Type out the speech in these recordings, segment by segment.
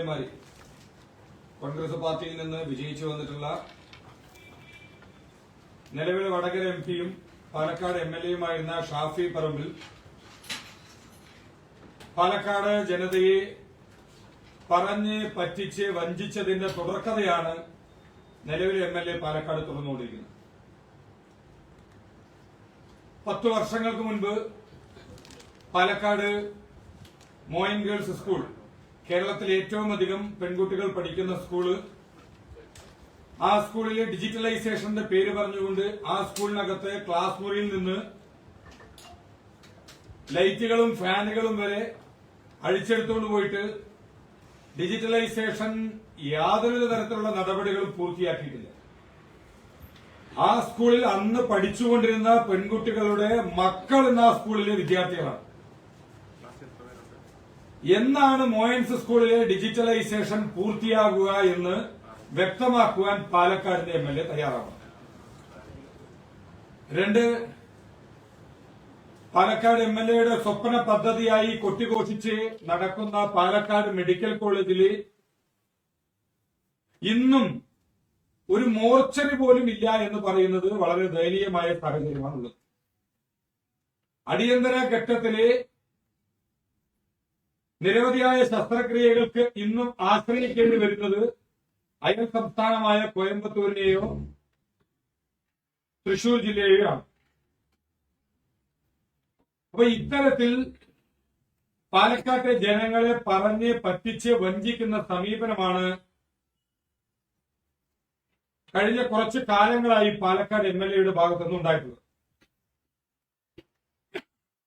എമാര് കോൺഗ്രസ് പാർട്ടിയിൽ നിന്ന് വിജയിച്ചു വന്നിട്ടുള്ള നിലവിൽ വടകര എംപിയും പാലക്കാട് എംഎൽഎയുമായിരുന്ന ഷാഫി പറമ്പിൽ പാലക്കാട് ജനതയെ പറഞ്ഞ് പറ്റിച്ച് വഞ്ചിച്ചതിന്റെ തുടർക്കഥയാണ് നിലവിലെ എംഎൽഎ പാലക്കാട് തുറന്നുകൊണ്ടിരിക്കുന്നത്. 10 വർഷങ്ങൾക്ക് മുൻപ് പാലക്കാട് മോയിൻ ഗേൾസ് സ്കൂൾ, കേരളത്തിലെ ഏറ്റവും അധികം പെൺകുട്ടികൾ പഠിക്കുന്ന സ്കൂള്, ആ സ്കൂളിലെ ഡിജിറ്റലൈസേഷന്റെ പേര് പറഞ്ഞുകൊണ്ട് ആ സ്കൂളിനകത്ത് ക്ലാസ് മുറിയിൽ നിന്ന് ലൈറ്റുകളും ഫാനുകളും വരെ അഴിച്ചെടുത്തുകൊണ്ട് പോയിട്ട് ഡിജിറ്റലൈസേഷൻ യാതൊരു തരത്തിലുള്ള നടപടികളും പൂർത്തിയാക്കിയിട്ടില്ല. ആ സ്കൂളിൽ അന്ന് പഠിച്ചുകൊണ്ടിരുന്ന പെൺകുട്ടികളുടെ മക്കൾ ഇന്ന് ആ സ്കൂളിലെ വിദ്യാർത്ഥികളാണ്. എന്നാണ് മോയൻസ് സ്കൂളിലെ ഡിജിറ്റലൈസേഷൻ പൂർത്തിയാകുക എന്ന് വ്യക്തമാക്കുവാൻ പാലക്കാടിന്റെ എംഎൽഎ തയ്യാറാണ്. 2, പാലക്കാട് എംഎൽഎയുടെ സ്വപ്ന പദ്ധതിയായി കൊട്ടിഘോഷിച്ച് നടക്കുന്ന പാലക്കാട് മെഡിക്കൽ കോളേജിൽ ഇന്നും ഒരു മോർച്ചറി പോലും ഇല്ല എന്ന് പറയുന്നത് വളരെ ദയനീയമായ സാഹചര്യമാണുള്ളത്. അടിയന്തര ഘട്ടത്തില് നിരവധിയായ ശസ്ത്രക്രിയകൾക്ക് ഇന്നും ആശ്രയിക്കേണ്ടി വരുന്നത് അയൽ സംസ്ഥാനമായ കോയമ്പത്തൂരിനെയോ തൃശൂർ ജില്ലയെയോ ആണ്. അപ്പൊ ഇത്തരത്തിൽ പാലക്കാട്ടെ ജനങ്ങളെ പറഞ്ഞ് പറ്റിച്ച് വഞ്ചിക്കുന്ന സമീപനമാണ് കഴിഞ്ഞ കുറച്ച് കാലങ്ങളായി പാലക്കാട് എംഎൽഎയുടെ ഭാഗത്തുനിന്ന് ഉണ്ടായിട്ടുള്ളത്.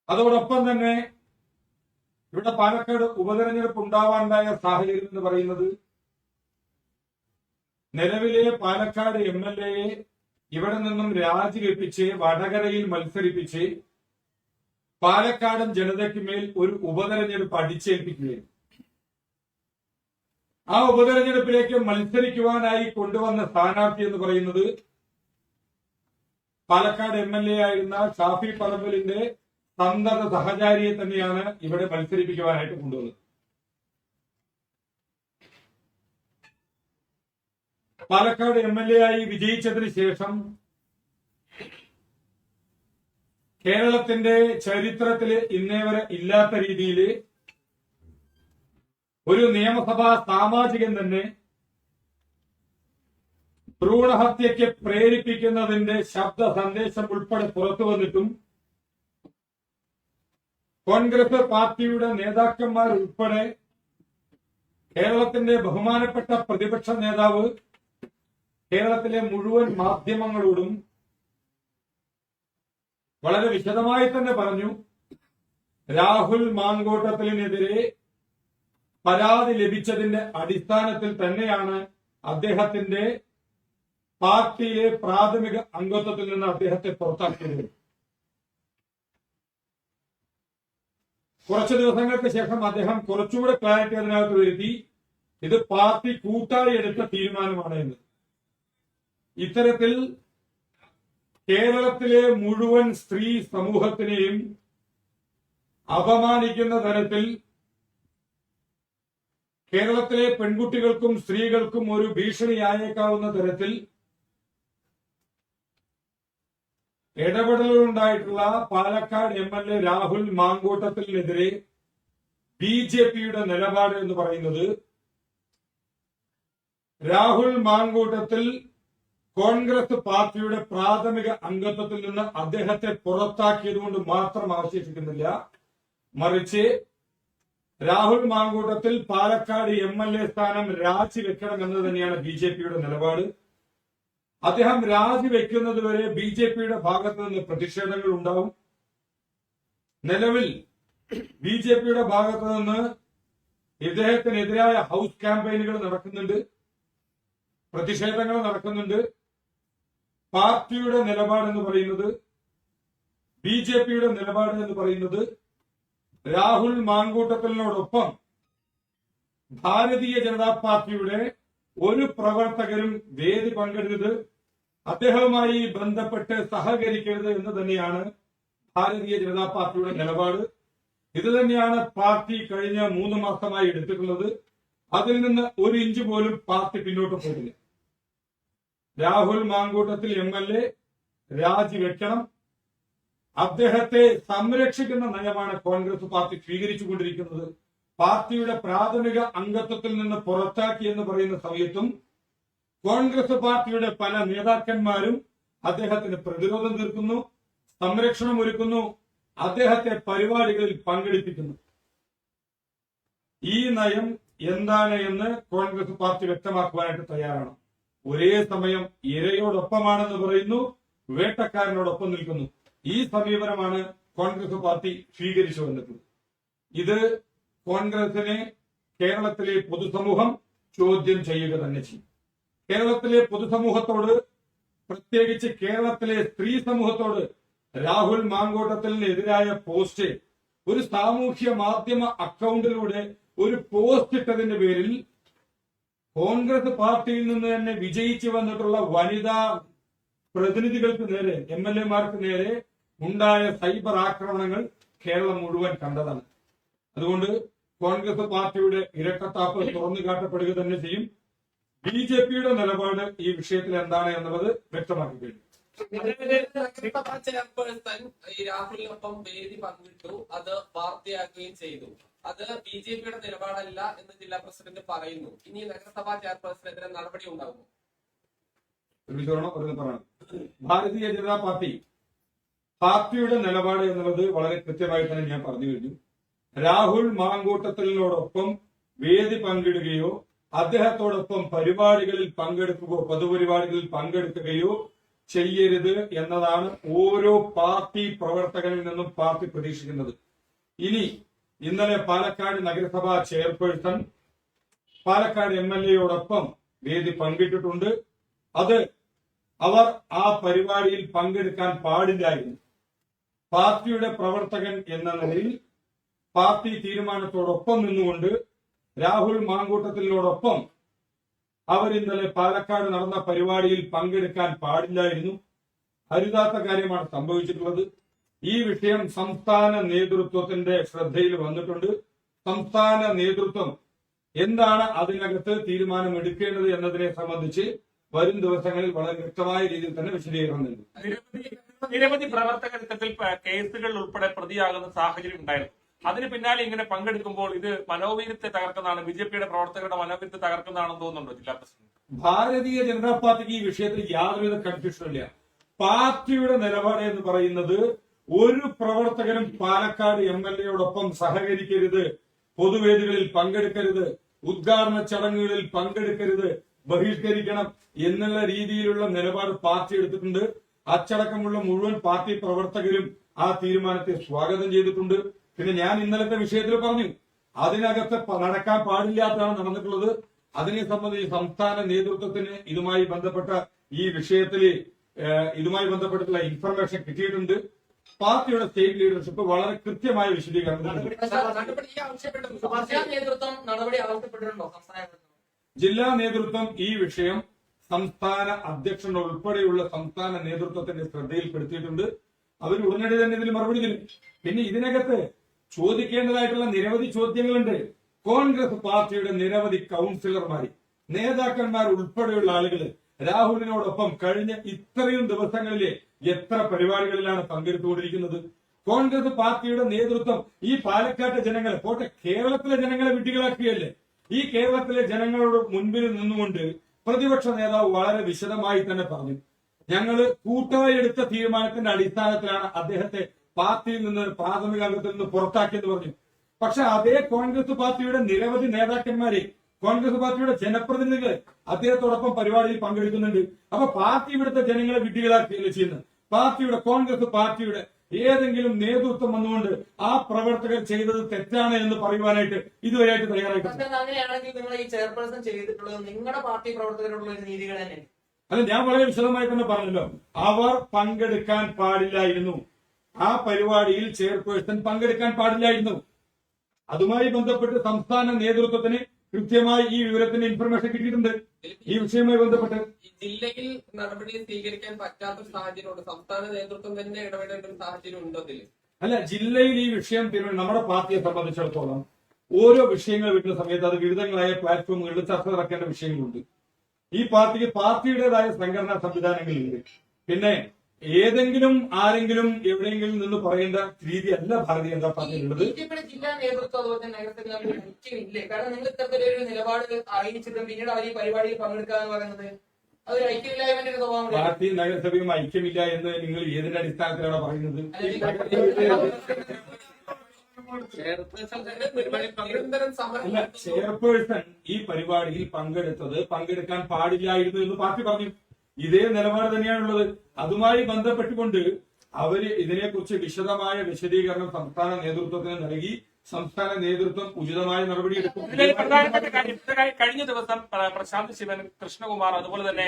അതോടൊപ്പം തന്നെ ഇവിടെ പാലക്കാട് ഉപതെരഞ്ഞെടുപ്പ് ഉണ്ടാവാനുണ്ടായ സാഹചര്യം എന്ന് പറയുന്നത് നിലവിലെ പാലക്കാട് എംഎൽഎയെ ഇവിടെ നിന്നും രാജിവെപ്പിച്ച് വടകരയിൽ മത്സരിപ്പിച്ച് പാലക്കാടൻ ജനതയ്ക്ക് മേൽ ഒരു ഉപതെരഞ്ഞെടുപ്പ് അടിച്ചേൽപ്പിക്കുകയും ആ ഉപതെരഞ്ഞെടുപ്പിലേക്ക് മത്സരിക്കുവാനായി കൊണ്ടുവന്ന സ്ഥാനാർത്ഥി എന്ന് പറയുന്നത് പാലക്കാട് എംഎൽഎ ആയിരുന്ന ഷാഫി പറമ്പിലിന്റെ സന്തത സഹചാരിയെ തന്നെയാണ് ഇവിടെ മത്സരിപ്പിക്കുവാനായിട്ട് കൊണ്ടുവന്നത്. പാലക്കാട് എംഎൽഎ ആയി വിജയിച്ചതിന് ശേഷം കേരളത്തിന്റെ ചരിത്രത്തിൽ ഇന്നേ വരെ ഇല്ലാത്ത രീതിയിൽ ഒരു നിയമസഭാ സാമാജികൻ തന്നെ ഭ്രൂണഹത്യയ്ക്ക് പ്രേരിപ്പിക്കുന്നതിന്റെ ശബ്ദ സന്ദേശം ഉൾപ്പെടെ പുറത്തു വന്നിട്ടും കോൺഗ്രസ് പാർട്ടിയുടെ നേതാക്കന്മാർ ഉൾപ്പെടെ കേരളത്തിന്റെ ബഹുമാനപ്പെട്ട പ്രതിപക്ഷ നേതാവ് കേരളത്തിലെ മുഴുവൻ മാധ്യമങ്ങളോടും വളരെ വിശദമായി തന്നെ പറഞ്ഞു, രാഹുൽ മാങ്കോട്ടത്തിനെതിരെ പരാതി ലഭിച്ചതിന്റെ അടിസ്ഥാനത്തിൽ തന്നെയാണ് അദ്ദേഹത്തിന്റെ പാർട്ടിയിലെ പ്രാഥമിക അംഗത്വത്തിൽ നിന്ന് അദ്ദേഹത്തെ പുറത്താക്കിയത്. കുറച്ചു ദിവസങ്ങൾക്ക് ശേഷം അദ്ദേഹം കുറച്ചുകൂടെ ക്ലാരിറ്റി അതിനകത്ത് വരുത്തി, ഇത് പാർട്ടി കൂട്ടായി എടുത്ത തീരുമാനമാണ് എന്ന്. ഇത്തരത്തിൽ കേരളത്തിലെ മുഴുവൻ സ്ത്രീ സമൂഹത്തിനെയും അപമാനിക്കുന്ന തരത്തിൽ കേരളത്തിലെ പെൺകുട്ടികൾക്കും സ്ത്രീകൾക്കും ഒരു ഭീഷണിയായേക്കാവുന്ന തരത്തിൽ ഇടപെടലുണ്ടായിട്ടുള്ള പാലക്കാട് എംഎൽഎ രാഹുൽ മാങ്കൂട്ടത്തിനെതിരെ ബിജെപിയുടെ നിലപാട് എന്ന് പറയുന്നത് രാഹുൽ മാങ്കൂട്ടത്തിൽ കോൺഗ്രസ് പാർട്ടിയുടെ പ്രാഥമിക അംഗത്വത്തിൽ നിന്ന് അദ്ദേഹത്തെ പുറത്താക്കിയതുകൊണ്ട് മാത്രം അവശേഷിക്കുന്നില്ല, മറിച്ച് രാഹുൽ മാങ്കൂട്ടത്തിൽ പാലക്കാട് എംഎൽഎ സ്ഥാനം രാജിവെക്കണമെന്ന് തന്നെയാണ് ബിജെപിയുടെ നിലപാട്. അദ്ദേഹം രാജിവെക്കുന്നതുവരെ ബിജെപിയുടെ ഭാഗത്ത് നിന്ന് പ്രതിഷേധങ്ങൾ ഉണ്ടാവും. നിലവിൽ ബിജെപിയുടെ ഭാഗത്ത് നിന്ന് ഇദ്ദേഹത്തിനെതിരായ ഹൗസ് ക്യാമ്പയിനുകൾ നടക്കുന്നുണ്ട്, പ്രതിഷേധങ്ങൾ നടക്കുന്നുണ്ട്. പാർട്ടിയുടെ നിലപാടെന്ന് പറയുന്നത്, ബിജെപിയുടെ നിലപാട് എന്ന് പറയുന്നത് രാഹുൽ മാങ്കൂട്ടത്തിനോടൊപ്പം ഭാരതീയ ജനതാ പാർട്ടിയുടെ ഒരു പ്രവർത്തകരും വേദി പങ്കിടരുത്, അദ്ദേഹവുമായി ബന്ധപ്പെട്ട് സഹകരിക്കരുത് എന്ന് തന്നെയാണ് ഭാരതീയ ജനതാ പാർട്ടിയുടെ നിലപാട്. ഇത് തന്നെയാണ് പാർട്ടി കഴിഞ്ഞ 3 മാസമായി എടുത്തിട്ടുള്ളത്. അതിൽ നിന്ന് ഒരു ഇഞ്ച് പോലും പാർട്ടി പിന്നോട്ട് പോയില്ല. രാഹുൽ മാങ്കൂട്ടത്തിൽ MLA രാജിവെക്കണം. അദ്ദേഹത്തെ സംരക്ഷിക്കുന്ന നയമാണ് കോൺഗ്രസ് പാർട്ടി സ്വീകരിച്ചുകൊണ്ടിരിക്കുന്നത്. പാർട്ടിയുടെ പ്രാഥമിക അംഗത്വത്തിൽ നിന്ന് പുറത്താക്കി എന്ന് പറയുന്ന സമയത്തും കോൺഗ്രസ് പാർട്ടിയുടെ പല നേതാക്കന്മാരും അദ്ദേഹത്തിന് പ്രതിരോധം തീർക്കുന്നു, സംരക്ഷണം ഒരുക്കുന്നു, അദ്ദേഹത്തെ പരിപാടികളിൽ പങ്കെടുപ്പിക്കുന്നു. ഈ നയം എന്താണ് എന്ന് കോൺഗ്രസ് പാർട്ടി വ്യക്തമാക്കുവാനായിട്ട് തയ്യാറാണ്. ഒരേ സമയം ഇരയോടൊപ്പമാണെന്ന് പറയുന്നു, വേട്ടക്കാരനോടൊപ്പം നിൽക്കുന്നു. ഈ സമീപനമാണ് കോൺഗ്രസ് പാർട്ടി സ്വീകരിച്ചു വന്നത്. ഇത് കോൺഗ്രസിനെ കേരളത്തിലെ പൊതുസമൂഹം ചോദ്യം ചെയ്യുക തന്നെ ചെയ്യും. കേരളത്തിലെ പൊതുസമൂഹത്തോട്, പ്രത്യേകിച്ച് കേരളത്തിലെ സ്ത്രീ സമൂഹത്തോട് രാഹുൽ മാങ്കൂട്ടത്തിനെതിരായ പോസ്റ്റ് ഒരു സാമൂഹ്യ മാധ്യമ അക്കൗണ്ടിലൂടെ ഒരു പോസ്റ്റ് ഇട്ടതിന്റെ പേരിൽ കോൺഗ്രസ് പാർട്ടിയിൽ നിന്ന് തന്നെ വിജയിച്ചു വന്നിട്ടുള്ള വനിതാ പ്രതിനിധികൾക്ക് നേരെ, MLA-മാർക്ക് നേരെ ഉണ്ടായ സൈബർ ആക്രമണങ്ങൾ കേരളം മുഴുവൻ കണ്ടതാണ്. അതുകൊണ്ട് കോൺഗ്രസ് പാർട്ടിയുടെ ഇരട്ടത്താപ്പ് തുറന്നു കാട്ടപ്പെടുക തന്നെ ചെയ്യും. BJP-യുടെ നിലപാട് ഈ വിഷയത്തിൽ എന്താണ് എന്നുള്ളത് വ്യക്തമാക്കി കഴിഞ്ഞു. രാഹുലിനൊപ്പം വേദി പങ്കിട്ടു, അത് വാർത്തയാക്കുകയും ചെയ്തു. അത് BJP-യുടെ നിലപാടല്ല എന്ന് ജില്ലാ പ്രസിഡന്റ് പറയുന്നു. ഇനി നഗരസഭാ ചെയർപേഴ്സണെതിരെ നടപടി ഉണ്ടാകുമോ? ഭാരതീയ ജനതാ പാർട്ടിയുടെ നിലപാട് എന്നുള്ളത് വളരെ കൃത്യമായി തന്നെ ഞാൻ പറഞ്ഞു കഴിഞ്ഞു. രാഹുൽ മാങ്കൂട്ടത്തിനോടൊപ്പം വേദി പങ്കിടുകയോ അദ്ദേഹത്തോടൊപ്പം പരിപാടികളിൽ പങ്കെടുക്കുകയോ പൊതുപരിപാടികളിൽ പങ്കെടുക്കുകയോ ചെയ്യരുത് എന്നതാണ് ഓരോ പാർട്ടി പ്രവർത്തകനിൽ നിന്നും പാർട്ടി പ്രതീക്ഷിക്കുന്നത്. ഇന്നലെ പാലക്കാട് നഗരസഭാ ചെയർപേഴ്സൺ പാലക്കാട് MLA-യോടൊപ്പം വേദി പങ്കിട്ടിട്ടുണ്ട്. അത് അവർ ആ പരിപാടിയിൽ പങ്കെടുക്കാൻ പാടില്ലായിരുന്നു. പാർട്ടിയുടെ പ്രവർത്തകൻ എന്ന നിലയിൽ പാർട്ടി തീരുമാനത്തോടൊപ്പം നിന്നുകൊണ്ട് രാഹുൽ മാങ്കൂട്ടത്തിനോടൊപ്പം അവർ ഇന്നലെ പാലക്കാട് നടന്ന പരിപാടിയിൽ പങ്കെടുക്കാൻ പാടില്ലായിരുന്നു. അരുതാത്ത കാര്യമാണ് സംഭവിച്ചിട്ടുള്ളത്. ഈ വിഷയം സംസ്ഥാന നേതൃത്വത്തിന്റെ ശ്രദ്ധയിൽ വന്നിട്ടുണ്ട്. സംസ്ഥാന നേതൃത്വം എന്താണ് അതിനകത്ത് തീരുമാനമെടുക്കേണ്ടത് എന്നതിനെ സംബന്ധിച്ച് വരും ദിവസങ്ങളിൽ വളരെ വ്യക്തമായ രീതിയിൽ തന്നെ വിശദീകരണം നൽകും. നിരവധി പ്രവർത്തകർ കേസുകൾ ഉൾപ്പെടെ പ്രതിയാകുന്ന സാഹചര്യം ഉണ്ടായിരുന്നു. അതിന് പിന്നാലെ ഇങ്ങനെ പങ്കെടുക്കുമ്പോൾ ഇത് മനോവീര്യത്തെ തകർക്കുന്നതാണ്, BJP-യുടെ പ്രവർത്തകരുടെ മനോവീര്യത്തെ തകർക്കുന്നതാണെന്ന് തോന്നുന്നുണ്ടോ ജില്ലാ പ്രസിഡന്റ്? ഭാരതീയ ജനതാ പാർട്ടിക്ക് ഈ വിഷയത്തിൽ യാതൊരുവിധ കൺഫ്യൂഷനും ഇല്ല. പാർട്ടിയുടെ നിലപാട് എന്ന് പറയുന്നത് ഒരു പ്രവർത്തകനും പാലക്കാട് MLA-യോടൊപ്പം സഹകരിക്കരുത്, പൊതുവേദികളിൽ പങ്കെടുക്കരുത്, ഉദ്ഘാടന ചടങ്ങുകളിൽ പങ്കെടുക്കരുത്, ബഹിഷ്കരിക്കണം എന്നുള്ള രീതിയിലുള്ള നിലപാട് പാർട്ടി എടുത്തിട്ടുണ്ട്. അച്ചടക്കമുള്ള മുഴുവൻ പാർട്ടി പ്രവർത്തകരും ആ തീരുമാനത്തെ സ്വാഗതം ചെയ്തിട്ടുണ്ട്. പിന്നെ ഞാൻ ഇന്നലത്തെ വിഷയത്തിൽ പറഞ്ഞു, അതിനകത്ത് നടക്കാൻ പാടില്ലാത്തതാണ് നടന്നിട്ടുള്ളത്. അതിനെ സംബന്ധിച്ച് സംസ്ഥാന നേതൃത്വത്തിന് ഇതുമായി ബന്ധപ്പെട്ട ഈ വിഷയത്തിൽ ഇതുമായി ബന്ധപ്പെട്ടുള്ള ഇൻഫർമേഷൻ കിട്ടിയിട്ടുണ്ട്. പാർട്ടിയുടെ സ്റ്റേറ്റ് ലീഡർഷിപ്പ് വളരെ കൃത്യമായ വിശദീകരണം ജില്ലാ നേതൃത്വം ഈ വിഷയം സംസ്ഥാന അധ്യക്ഷൻ ഉൾപ്പെടെയുള്ള സംസ്ഥാന നേതൃത്വത്തിന്റെ ശ്രദ്ധയിൽപ്പെടുത്തിയിട്ടുണ്ട്. അവർ ഉടനടി തന്നെ ഇതിൽ മറുപടി തരും. പിന്നെ ഇതിനകത്ത് ചോദിക്കേണ്ടതായിട്ടുള്ള നിരവധി ചോദ്യങ്ങളുണ്ട്. കോൺഗ്രസ് പാർട്ടിയുടെ നിരവധി കൌൺസിലർമാർ, നേതാക്കന്മാർ ഉൾപ്പെടെയുള്ള ആളുകൾ രാഹുലിനോടൊപ്പം കഴിഞ്ഞ ഇത്രയും ദിവസങ്ങളിലെ എത്ര പരിപാടികളിലാണ് പങ്കെടുത്തുകൊണ്ടിരിക്കുന്നത്? കോൺഗ്രസ് പാർട്ടിയുടെ നേതൃത്വം ഈ പാലക്കാട്ടെ ജനങ്ങളെ, പോട്ടെ കേരളത്തിലെ ജനങ്ങളെ വിഡ്ഢികളാക്കുകയല്ലേ? ഈ കേരളത്തിലെ ജനങ്ങളോട് മുൻപിൽ നിന്നുകൊണ്ട് പ്രതിപക്ഷ നേതാവ് വളരെ വിശദമായി തന്നെ പറഞ്ഞു, ഞങ്ങള് കൂട്ടായി എടുത്ത തീരുമാനത്തിന്റെ അടിസ്ഥാനത്തിലാണ് അദ്ദേഹത്തെ പാർട്ടിയിൽ നിന്ന് പ്രാഥമിക അംഗത്തിൽ നിന്ന് പുറത്താക്കിയെന്ന് പറഞ്ഞു. പക്ഷെ അതേ കോൺഗ്രസ് പാർട്ടിയുടെ നിരവധി നേതാക്കന്മാരെ, കോൺഗ്രസ് പാർട്ടിയുടെ ജനപ്രതിനിധികൾ അദ്ദേഹത്തോടൊപ്പം പരിപാടിയിൽ പങ്കെടുക്കുന്നുണ്ട്. അപ്പൊ പാർട്ടി ഇവിടുത്തെ ജനങ്ങളെ വിഡ്ഢികളാക്കുകയല്ലേ ചെയ്യുന്നത്? കോൺഗ്രസ് പാർട്ടിയുടെ ഏതെങ്കിലും നേതൃത്വം വന്നുകൊണ്ട് ആ പ്രവർത്തകർ ചെയ്തത് തെറ്റാണ് എന്ന് പറയുവാനായിട്ട് ഇതുവരെയായിട്ട് തയ്യാറായിട്ടുണ്ട്. അങ്ങനെയാണെങ്കിൽ നിങ്ങൾ ഈ ചെയർപേഴ്സൺ ചെയ്തിട്ടുള്ളത് നിങ്ങളുടെ പാർട്ടി പ്രവർത്തകരോടുള്ള ഒരു നീതികൾ തന്നെ. അല്ല, ഞാൻ വളരെ വിശദമായി തന്നെ പറഞ്ഞല്ലോ, അവർ പങ്കെടുക്കാൻ പാടില്ലായിരുന്നു. ആ പരിപാടിയിൽ ചെയർപേഴ്സൺ പങ്കെടുക്കാൻ പാടില്ലായിരുന്നു. അതുമായി ബന്ധപ്പെട്ട് സംസ്ഥാന നേതൃത്വത്തിന് കൃത്യമായി ഈ വിവരത്തിന്റെ ഇൻഫർമേഷൻ കിട്ടിയിട്ടുണ്ട്. ഈ വിഷയവുമായി ബന്ധപ്പെട്ട് ജില്ലയിൽ നടപടി സ്വീകരിക്കാൻ പറ്റാത്ത സാഹചര്യമുണ്ട്. സംസ്ഥാന നേതൃത്വം തന്നെ ഇടപെടേണ്ട ഒരു സാഹചര്യം ഉണ്ടോ അതിൽ? അല്ല, ജില്ലയിൽ ഈ വിഷയം നമ്മുടെ പാർട്ടിയെ സംബന്ധിച്ചിടത്തോളം ഓരോ വിഷയങ്ങൾ വരുന്ന സമയത്ത് അത് വിവിധങ്ങളായ പ്ലാറ്റ്ഫോമുകളിൽ ചർച്ച നടക്കേണ്ട വിഷയങ്ങളുണ്ട്. ഈ പാർട്ടിക്ക് പാർട്ടിയുടേതായ സംഘടനാ സംവിധാനങ്ങളുണ്ട്. പിന്നെ ഏതെങ്കിലും ആരെങ്കിലും എവിടെയെങ്കിലും നിന്ന് പറയേണ്ട രീതിയല്ല ഭാരതീയ ജനതാ പാർട്ടിയിലുള്ളത്. ബിജെപിയുടെ ജില്ലാ നേതൃത്വം അതുപോലെ തന്നെ നഗരസഭ ഐക്യമില്ലേ? കാരണം നിങ്ങൾ ഇത്തരത്തിലൊരു നിലപാട് അറിയിച്ചിട്ടും പിന്നീട് അവർ ഈ പരിപാടിയിൽ പങ്കെടുക്കുക എന്ന് പറയുന്നത് അതൊരു ഐക്യമില്ലായ്മയുടെ സ്വഭാവം. പാർട്ടി നഗരസഭയും ഐക്യമില്ല എന്ന് നിങ്ങൾ ഏതിന്റെ അടിസ്ഥാനത്തിലാണ് പറയുന്നത്? അല്ല, ചെയർപേഴ്സൺ ഈ പരിപാടിയിൽ പങ്കെടുക്കാൻ പാടില്ലായിരുന്നു എന്ന് പാർട്ടി പറഞ്ഞു. ഇതേ നിലപാട് തന്നെയാണുള്ളത്. അതുമായി ബന്ധപ്പെട്ടുകൊണ്ട് അവര് ഇതിനെക്കുറിച്ച് വിശദമായ വിശദീകരണം സംസ്ഥാന നേതൃത്വത്തിന് നൽകി സംസ്ഥാന നേതൃത്വം ഉചിതമായ നടപടിയെടുക്കും. കഴിഞ്ഞ ദിവസം പ്രശാന്ത് ശിവൻ, കൃഷ്ണകുമാർ, അതുപോലെ തന്നെ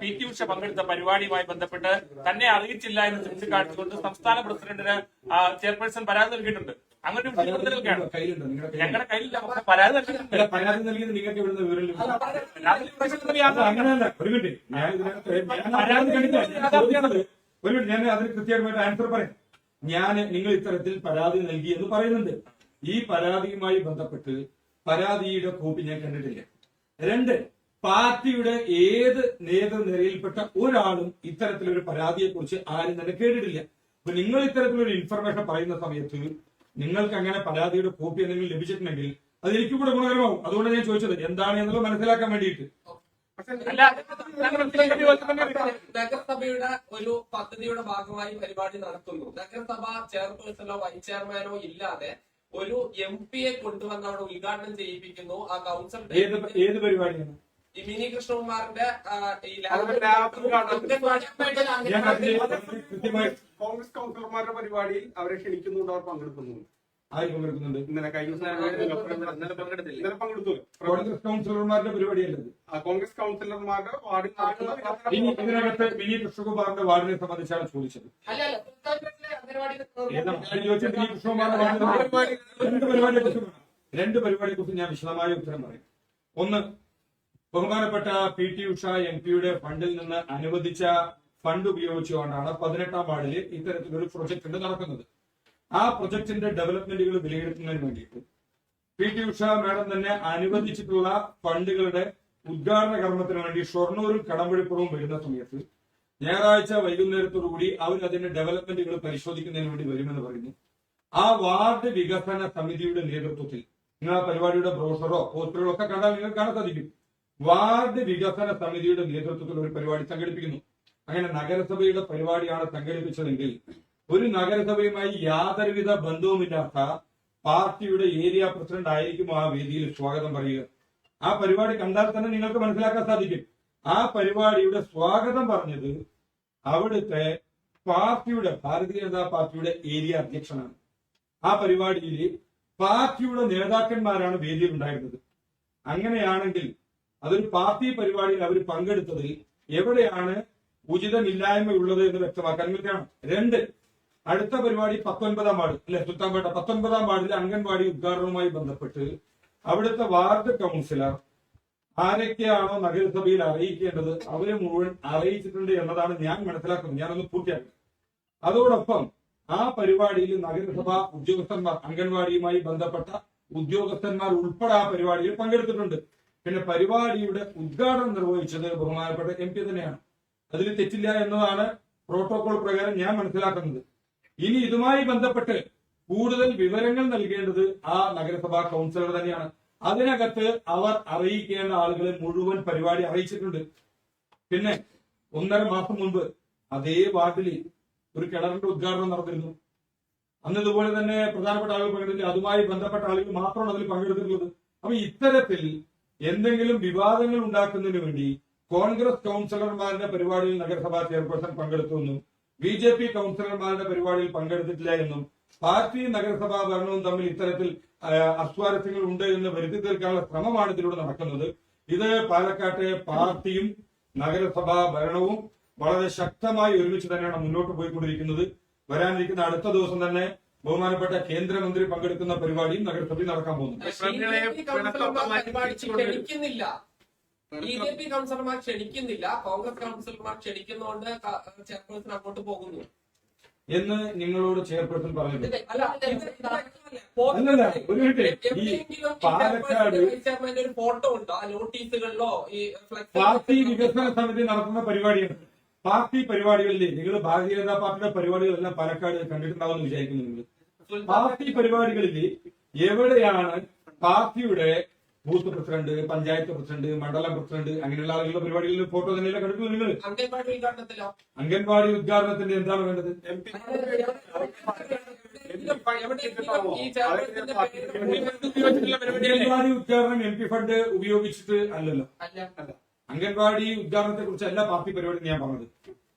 PT ഉഷ പങ്കെടുത്ത പരിപാടിയുമായി ബന്ധപ്പെട്ട് തന്നെ അറിയിച്ചില്ല എന്ന് ചൂണ്ടിക്കാട്ടിക്കൊണ്ട് സംസ്ഥാന പ്രസിഡന്റിന് ചെയർപേഴ്സൺ പരാതി നൽകിയിട്ടുണ്ട്. അങ്ങനെ ഒരു വിഷയത്തിലൊക്കെയാണ് ഞങ്ങളുടെ കയ്യിലില്ല, പരാതി നൽകിയിട്ടുണ്ട്. പരാതി നൽകിയത് നിങ്ങൾക്ക് ഇവിടുന്ന് വിവരം അങ്ങനെയല്ല. ഒരു മിനിറ്റ്, ഞാൻ അതിന് കൃത്യമായിട്ട് ആൻസർ പറയാം. നിങ്ങൾ ഇത്തരത്തിൽ പരാതി നൽകി എന്ന് പറയുന്നുണ്ട്. ഈ പരാതിയുമായി ബന്ധപ്പെട്ട് പരാതിയുടെ കോപ്പി ഞാൻ കണ്ടിട്ടില്ല. 2, പാർട്ടിയുടെ ഏത് നേതൃനിരയിൽപ്പെട്ട ഒരാളും ഇത്തരത്തിലൊരു പരാതിയെ കുറിച്ച് ആരും തന്നെ കേട്ടിട്ടില്ല. അപ്പൊ നിങ്ങൾ ഇത്തരത്തിലൊരു ഇൻഫർമേഷൻ പറയുന്ന സമയത്ത് നിങ്ങൾക്ക് അങ്ങനെ പരാതിയുടെ കോപ്പി എന്തെങ്കിലും ലഭിച്ചിട്ടുണ്ടെങ്കിൽ അത് എനിക്ക് കൂടെ ഗുണകരമാവും. അതുകൊണ്ട് ഞാൻ ചോദിച്ചത് എന്താണ് എന്നുള്ളത് മനസ്സിലാക്കാൻ വേണ്ടിയിട്ട്. നഗരസഭയുടെ ഒരു പദ്ധതിയുടെ ഭാഗമായി പരിപാടി നടത്തുന്നു. നഗരസഭ ചെയർപേഴ്സണോ വൈസ് ചെയർമാനോ ഇല്ലാതെ ഒരു MP യെ കൊണ്ടുവന്ന് അവിടെ ഉദ്ഘാടനം ചെയ്യിപ്പിക്കുന്നു. ആ കൗൺസിൽ ഏത് പരിപാടിയാണ്? ഈ മിനി കൃഷ്ണകുമാറിന്റെ കോൺഗ്രസ് കൗൺസിലർമാരുടെ പരിപാടിയിൽ അവരെ ക്ഷണിക്കുന്നുണ്ട്, അവർ പങ്കെടുക്കുന്നുണ്ട്. ആര് പങ്കെടുക്കുന്നുണ്ട്? ഇന്നലെ പങ്കെടുത്തു. കോൺഗ്രസ് കൗൺസിലർമാരുടെ പരിപാടിയല്ലത്. കോൺഗ്രസ് കൗൺസിലർമാരുടെ വാർഡിൽ ഇനി ഇതിനകത്ത് മിനി കൃഷ്ണകുമാറിന്റെ വാർഡിനെ സംബന്ധിച്ചാണ് ചോദിച്ചത്. ചോദിച്ചത് മിനി കൃഷ്ണകുമാറിന്റെ രണ്ട് പരിപാടിയെ കുറിച്ച് ഞാൻ വിശദമായ ഉത്തരം പറയും. ഒന്ന്, ബഹുമാനപ്പെട്ട PT ഉഷ MP-യുടെ ഫണ്ടിൽ നിന്ന് അനുവദിച്ച ഫണ്ട് ഉപയോഗിച്ചുകൊണ്ടാണ് 18ാം വാർഡില് ഇത്തരത്തിലൊരു പ്രൊജക്ട് നടക്കുന്നത്. ആ പ്രൊജക്ടിന്റെ ഡെവലപ്മെന്റുകൾ വിലയിരുത്തുന്നതിന് വേണ്ടിയിട്ട് PT ഉഷ മാഡം തന്നെ അനുവദിച്ചിട്ടുള്ള ഫണ്ടുകളുടെ ഉദ്ഘാടന കർമ്മത്തിന് വേണ്ടി ഷൊർണൂരും കടമ്പഴിപ്പുറവും വരുന്ന സമയത്ത് ഞായറാഴ്ച വൈകുന്നേരത്തോടുകൂടി അവർ അതിന്റെ ഡെവലപ്മെന്റുകൾ പരിശോധിക്കുന്നതിന് വേണ്ടി വരുമെന്ന് പറയുന്നു. ആ വാർഡ് വികസന സമിതിയുടെ നേതൃത്വത്തിൽ നിങ്ങൾ ആ പരിപാടിയുടെ ബ്രോഷറോ പോസ്റ്ററുകളോ ഒക്കെ കണ്ടാൽ നിങ്ങൾക്ക് കാണാൻ സാധിക്കും. വാർഡ് വികസന സമിതിയുടെ നേതൃത്വത്തിൽ ഒരു പരിപാടി സംഘടിപ്പിക്കുന്നു. അങ്ങനെ നഗരസഭയുടെ പരിപാടിയാണ് സംഘടിപ്പിച്ചതെങ്കിൽ ഒരു നഗരസഭയുമായി യാതൊരുവിധ ബന്ധവുമില്ലാത്ത പാർട്ടിയുടെ ഏരിയ പ്രസിഡന്റ് ആയിരിക്കും ആ വേദിയിൽ സ്വാഗതം പറയുക. ആ പരിപാടി കണ്ടാൽ തന്നെ നിങ്ങൾക്ക് മനസ്സിലാക്കാൻ സാധിക്കും. ആ പരിപാടിയുടെ സ്വാഗതം പറഞ്ഞത് അവിടുത്തെ പാർട്ടിയുടെ ഭാരതീയ ജനതാ പാർട്ടിയുടെ ഏരിയ അധ്യക്ഷനാണ്. ആ പരിപാടിയിൽ പാർട്ടിയുടെ നേതാക്കന്മാരാണ് വേദിയിൽ ഉണ്ടായിരുന്നത്. അങ്ങനെയാണെങ്കിൽ അതൊരു പാർട്ടി പരിപാടിയിൽ അവർ പങ്കെടുത്തതിൽ എവിടെയാണ് ഉചിതമില്ലായ്മയുള്ളത് എന്ന് വ്യക്തമാക്കാൻ വേണ്ടിയാണ്. 2, അടുത്ത പരിപാടി 19ാം വാർഡ് അല്ലെ, സുൽത്താൻപേട്ട 19ാം വാർഡിലെ അംഗൻവാടി ഉദ്ഘാടനവുമായി ബന്ധപ്പെട്ട് അവിടുത്തെ വാർഡ് കൗൺസിലർ ആരൊക്കെയാണോ നഗരസഭയിൽ അറിയിക്കേണ്ടത് അവരെ മുഴുവൻ അറിയിച്ചിട്ടുണ്ട് എന്നതാണ് ഞാൻ മനസ്സിലാക്കുന്നത്. ഞാനൊന്ന് പൂർത്തിയാക്കി. അതോടൊപ്പം ആ പരിപാടിയിൽ നഗരസഭ ഉദ്യോഗസ്ഥന്മാർ, അംഗൻവാടിയുമായി ബന്ധപ്പെട്ട ഉദ്യോഗസ്ഥന്മാർ ഉൾപ്പെടെ ആ പരിപാടിയിൽ പങ്കെടുത്തിട്ടുണ്ട്. പിന്നെ പരിപാടിയുടെ ഉദ്ഘാടനം നിർവഹിച്ചത് ബഹുമാനപ്പെട്ട MP തന്നെയാണ്. അതിൽ തെറ്റില്ല എന്നതാണ് പ്രോട്ടോകോൾ പ്രകാരം ഞാൻ മനസ്സിലാക്കുന്നത്. ഇനി ഇതുമായി ബന്ധപ്പെട്ട് കൂടുതൽ വിവരങ്ങൾ നൽകേണ്ടത് ആ നഗരസഭാ കൗൺസിലർ തന്നെയാണ്. അതിനകത്ത് അവർ അറിയിക്കേണ്ട ആളുകളെ മുഴുവൻ പരിപാടി അറിയിച്ചിട്ടുണ്ട്. പിന്നെ 1.5 മാസം മുൻപ് അതേ വാർഡിൽ ഒരു കിണറിന്റെ ഉദ്ഘാടനം നടന്നിരുന്നു. അന്ന് ഇതുപോലെ തന്നെ പ്രധാനപ്പെട്ട ആളുകൾ പങ്കെടുത്തില്ല. അതുമായി ബന്ധപ്പെട്ട ആളുകൾ മാത്രമാണ് അതിൽ പങ്കെടുത്തിട്ടുള്ളത്. അപ്പൊ ഇത്തരത്തിൽ എന്തെങ്കിലും വിവാദങ്ങൾ ഉണ്ടാക്കുന്നതിന് വേണ്ടി കോൺഗ്രസ് കൗൺസിലർമാരുടെ പരിപാടിയിൽ നഗരസഭാ ചെയർപേഴ്സൺ പങ്കെടുത്തുവെന്നും BJP കൗൺസിലർമാരുടെ പരിപാടിയിൽ പങ്കെടുത്തിട്ടില്ല എന്നും പാർട്ടി നഗരസഭാ ഭരണവും തമ്മിൽ ഇത്തരത്തിൽ അസ്വാരസ്യങ്ങൾ ഉണ്ട് എന്ന് വരുത്തി തീർക്കാനുള്ള ശ്രമമാണ് ഇതിലൂടെ നടക്കുന്നത്. ഇത് പാലക്കാട്ടെ പാർട്ടിയും നഗരസഭാ ഭരണവും വളരെ ശക്തമായി ഒരുമിച്ച് തന്നെയാണ് മുന്നോട്ട് പോയിക്കൊണ്ടിരിക്കുന്നത്. വരാനിരിക്കുന്ന അടുത്ത ദിവസം തന്നെ ബഹുമാനപ്പെട്ട കേന്ദ്രമന്ത്രി പങ്കെടുക്കുന്ന പരിപാടിയും നഗരസഭയിൽ നടക്കാൻ പോകുന്നു. BJP കൗൺസിലർമാർ ക്ഷണിക്കുന്നില്ല, കോൺഗ്രസ് കൗൺസിലർമാർ ക്ഷണിക്കുന്നതുകൊണ്ട് ചെയർപേഴ്സൺ അങ്ങോട്ട് പോകുന്നു. എന്ന് നിങ്ങളോട് ചെയർപേഴ്സൺ പറഞ്ഞിട്ടുണ്ട്. അല്ല, അല്ലല്ല, ഒരു മിനിറ്റ്. ഈ പാലക്കാട് ഒരു ഫോട്ടോ ഉണ്ടോ ആ നോട്ടീസുകളിലോ ഈ പാർട്ടി വികസന സമിതി നടത്തുന്ന പരിപാടിയാണ്. പാർട്ടി പരിപാടികളിൽ നിങ്ങൾ ഭാരതീയ ജനതാ പാർട്ടിയുടെ പരിപാടികളെല്ലാം പാലക്കാട് കണ്ടിട്ടുണ്ടാവുമെന്ന് വിചാരിക്കുന്നു. നിങ്ങൾ പാർട്ടി പരിപാടികളിൽ എവിടെയാണ് പാർട്ടിയുടെ ബൂത്ത് പ്രസിഡന്റ്, പഞ്ചായത്ത് പ്രസിഡന്റ്, മണ്ഡലം പ്രസിഡന്റ് അങ്ങനെയുള്ള ആളുകളുടെ പരിപാടികളിൽ ഫോട്ടോ തന്നെയല്ല കണ്ടിട്ടുള്ളത് നിങ്ങൾ? അംഗൻവാടി ഉദ്ഘാടനത്തിലോ? അംഗൻവാടി ഉദ്ഘാടനത്തിന്റെ എന്താണ് വേണ്ടത്? അംഗൻവാടി ഉദ്ഘാടനം MP ഫണ്ട് ഉപയോഗിച്ചിട്ട് അല്ലല്ലോ. അംഗൻവാടി ഉദ്ഘാടനത്തെ കുറിച്ചല്ല പാർട്ടി പരിപാടി ഞാൻ പറഞ്ഞത്.